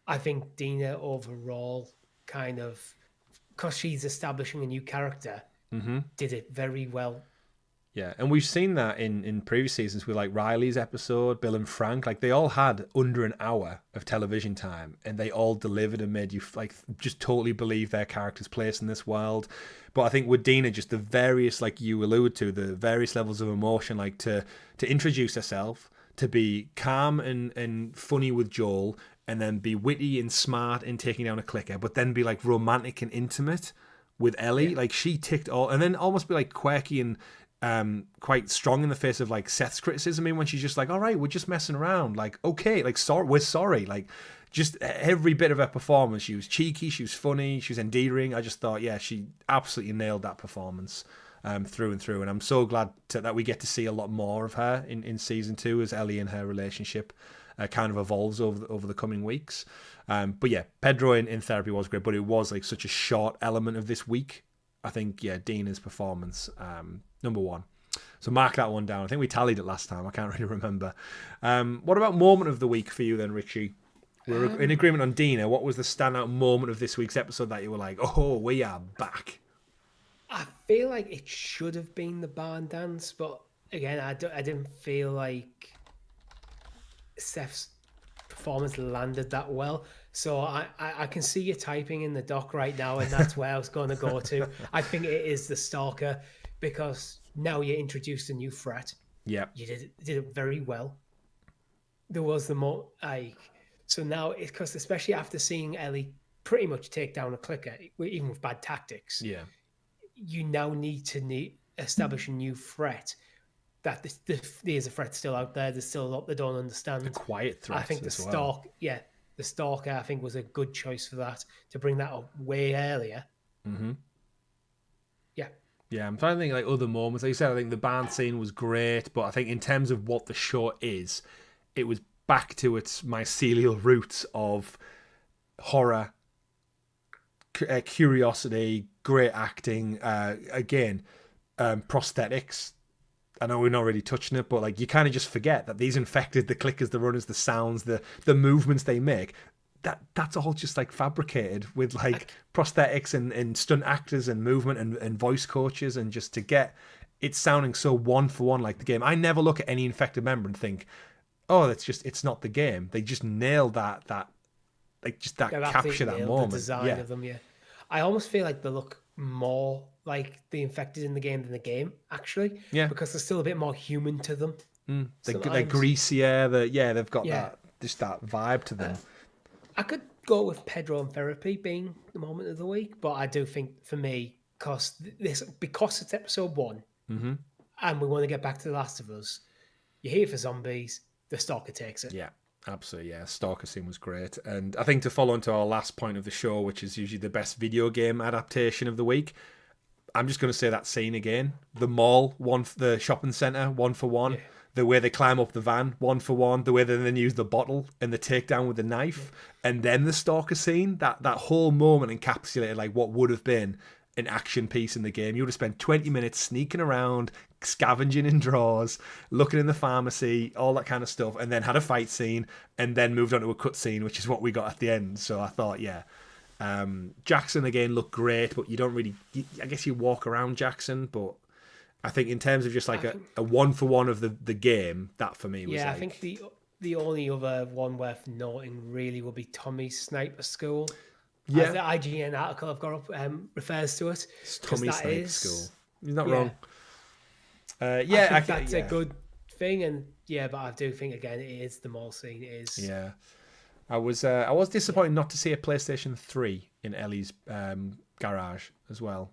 I think Dina overall kind of, because she's establishing a new character, did it very well. Yeah, and we've seen that in previous seasons with like Riley's episode, Bill and Frank. Like they all had under an hour of television time, and they all delivered and made you like just totally believe their character's place in this world. But I think with Dina, just the various, like you alluded to, the various levels of emotion, like to introduce herself, to be calm and funny with Joel, and then be witty and smart in taking down a clicker, but then be like romantic and intimate with Ellie. Yeah. Like she ticked all, and then almost be like quirky and quite strong in the face of like Seth's criticism. I mean, when she's just like, all right, we're just messing around, like, okay, like, sorry, we're sorry, like, just every bit of her performance. She was cheeky, she was funny, she was endearing. I just thought, yeah, she absolutely nailed that performance through and through, and I'm so glad that we get to see a lot more of her in season 2 as Ellie and her relationship kind of evolves over the coming weeks. But yeah, Pedro in therapy was great, but it was like such a short element of this week. I think, yeah, Dina's performance, number 1. So mark that one down. I think we tallied it last time. I can't really remember. What about moment of the week for you then, Richie? We're in agreement on Dina. What was the standout moment of this week's episode that you were like, oh, we are back? I feel like it should have been the barn dance, but again, I didn't feel like Seth's performance landed that well. So I can see you typing in the doc right now, and that's where I was going to go to. I think it is the Stalker, because now you introduced a new threat. Yeah, you did it very well. There was the more so now it's because, especially after seeing Ellie pretty much take down a clicker, even with bad tactics. Yeah, you now need to establish a new threat. That there's a threat still out there. There's still a lot they don't understand. A quiet threat. I think the Stalker, I think, was a good choice for that, to bring that up way earlier. Mm-hmm. Yeah. Yeah, I'm trying to think like other moments. Like you said, I think the band scene was great, but I think in terms of what the show is, it was back to its mycelial roots of horror, curiosity, great acting, prosthetics. I know we're not really touching it, but like you kind of just forget that these infected, the clickers, the runners, the sounds, the movements they make, that's all just like fabricated with like prosthetics and stunt actors and movement and voice coaches, and just to get it sounding so one for one like the game. I never look at any infected member and think, oh, it's not the game. They just nailed that capture that moment. The design of them, yeah. I almost feel like they look more like the infected in the game than the game, actually. Yeah. Because there's still a bit more human to them. They're greasier. They've got that vibe to them. I could go with Pedro and therapy being the moment of the week, but I do think for me, because it's episode 1, and we want to get back to The Last of Us, you're here for zombies, the Stalker takes it. Yeah. Absolutely, yeah. Stalker scene was great. And I think to follow into our last point of the show, which is usually the best video game adaptation of the week, I'm just going to say that scene again. The mall, the shopping centre, 1 for 1. Yeah. The way they climb up the van, 1 for 1. The way they then use the bottle and the takedown with the knife. Yeah. And then the Stalker scene, that whole moment encapsulated like what would have been an action piece in the game. You would have spent 20 minutes sneaking around, scavenging in drawers, looking in the pharmacy, all that kind of stuff, and then had a fight scene, and then moved on to a cut scene, which is what we got at the end. So I thought, yeah. Jackson again looked great, but you don't really, I guess you walk around Jackson, but I think in terms of just like a 1 for 1 of the game, that for me was I think the only other one worth noting really will be Tommy's Sniper School. Yeah. As the IGN article I've got up refers to it. It's Tommy's Sniper School. He's not wrong. I think that's a good thing, and but I do think again it is the mall scene. It is. Yeah, I was disappointed not to see a PlayStation 3 in Ellie's garage as well,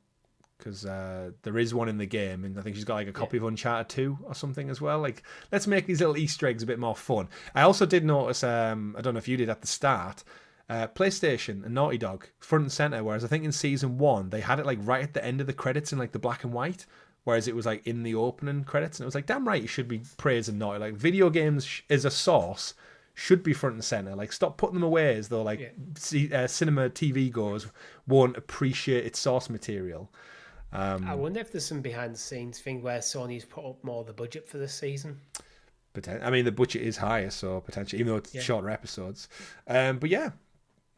because there is one in the game, and I think she's got like a copy of Uncharted 2 or something as well. Like, let's make these little Easter eggs a bit more fun. I also did notice, I don't know if you did at the start, PlayStation and Naughty Dog front and center, whereas I think in season 1 they had it like right at the end of the credits in like the black and white, whereas it was like in the opening credits, and it was like, damn right, you should be praising Naughty. Like, video games as a source should be front and center. Like, stop putting them away as though like cinema TV goers won't appreciate its source material. I wonder if there's some behind the scenes thing where Sony's put up more of the budget for this season. I mean, the budget is higher, so potentially, even though it's shorter episodes. But yeah,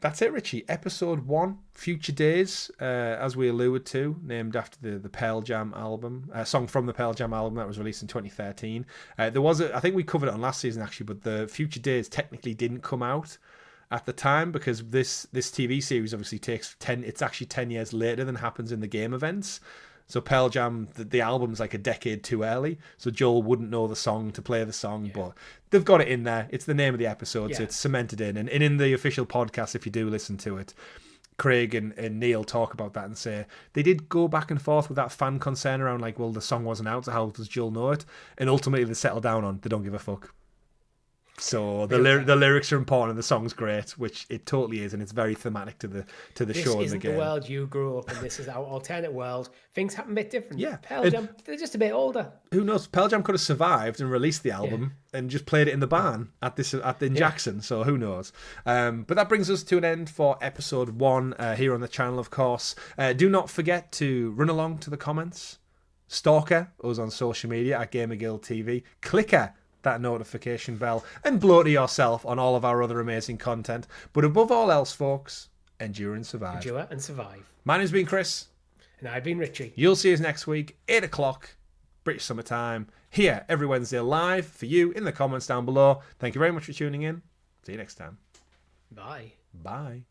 that's it, Richie. Episode 1, Future Days, as we alluded to, named after the Pearl Jam album, song from the Pearl Jam album that was released in 2013. There was I think we covered it on last season actually, but the Future Days technically didn't come out at the time because this TV series obviously takes 10. It's actually 10 years later than happens in the game events. So Pearl Jam, the album's like a decade too early, so Joel wouldn't know the song to play the song, but they've got it in there. It's the name of the episode, so it's cemented in. And in the official podcast, if you do listen to it, Craig and Neil talk about that and say they did go back and forth with that fan concern around like, well, the song wasn't out, so how does Joel know it? And ultimately they settle down on they don't give a fuck. So the lyrics are important and the song's great, which it totally is, and it's very thematic to the show and the game. This isn't the world you grew up in. This is our alternate world. Things happen a bit different. Yeah, Pearl Jam, they're just a bit older. Who knows? Pearl Jam could have survived and released the album and just played it in the barn in Jackson. So who knows? But that brings us to an end for episode 1 here on the channel. Of course, do not forget to run along to the comments. Stalker us on social media at GamerGuild TV. Clicker that notification bell and blow to yourself on all of our other amazing content. But above all else, folks, endure and survive. Endure and survive. My name's been Chris. And I've been Richie. You'll see us next week, 8 o'clock, British summertime, here every Wednesday live for you in the comments down below. Thank you very much for tuning in. See you next time. Bye. Bye.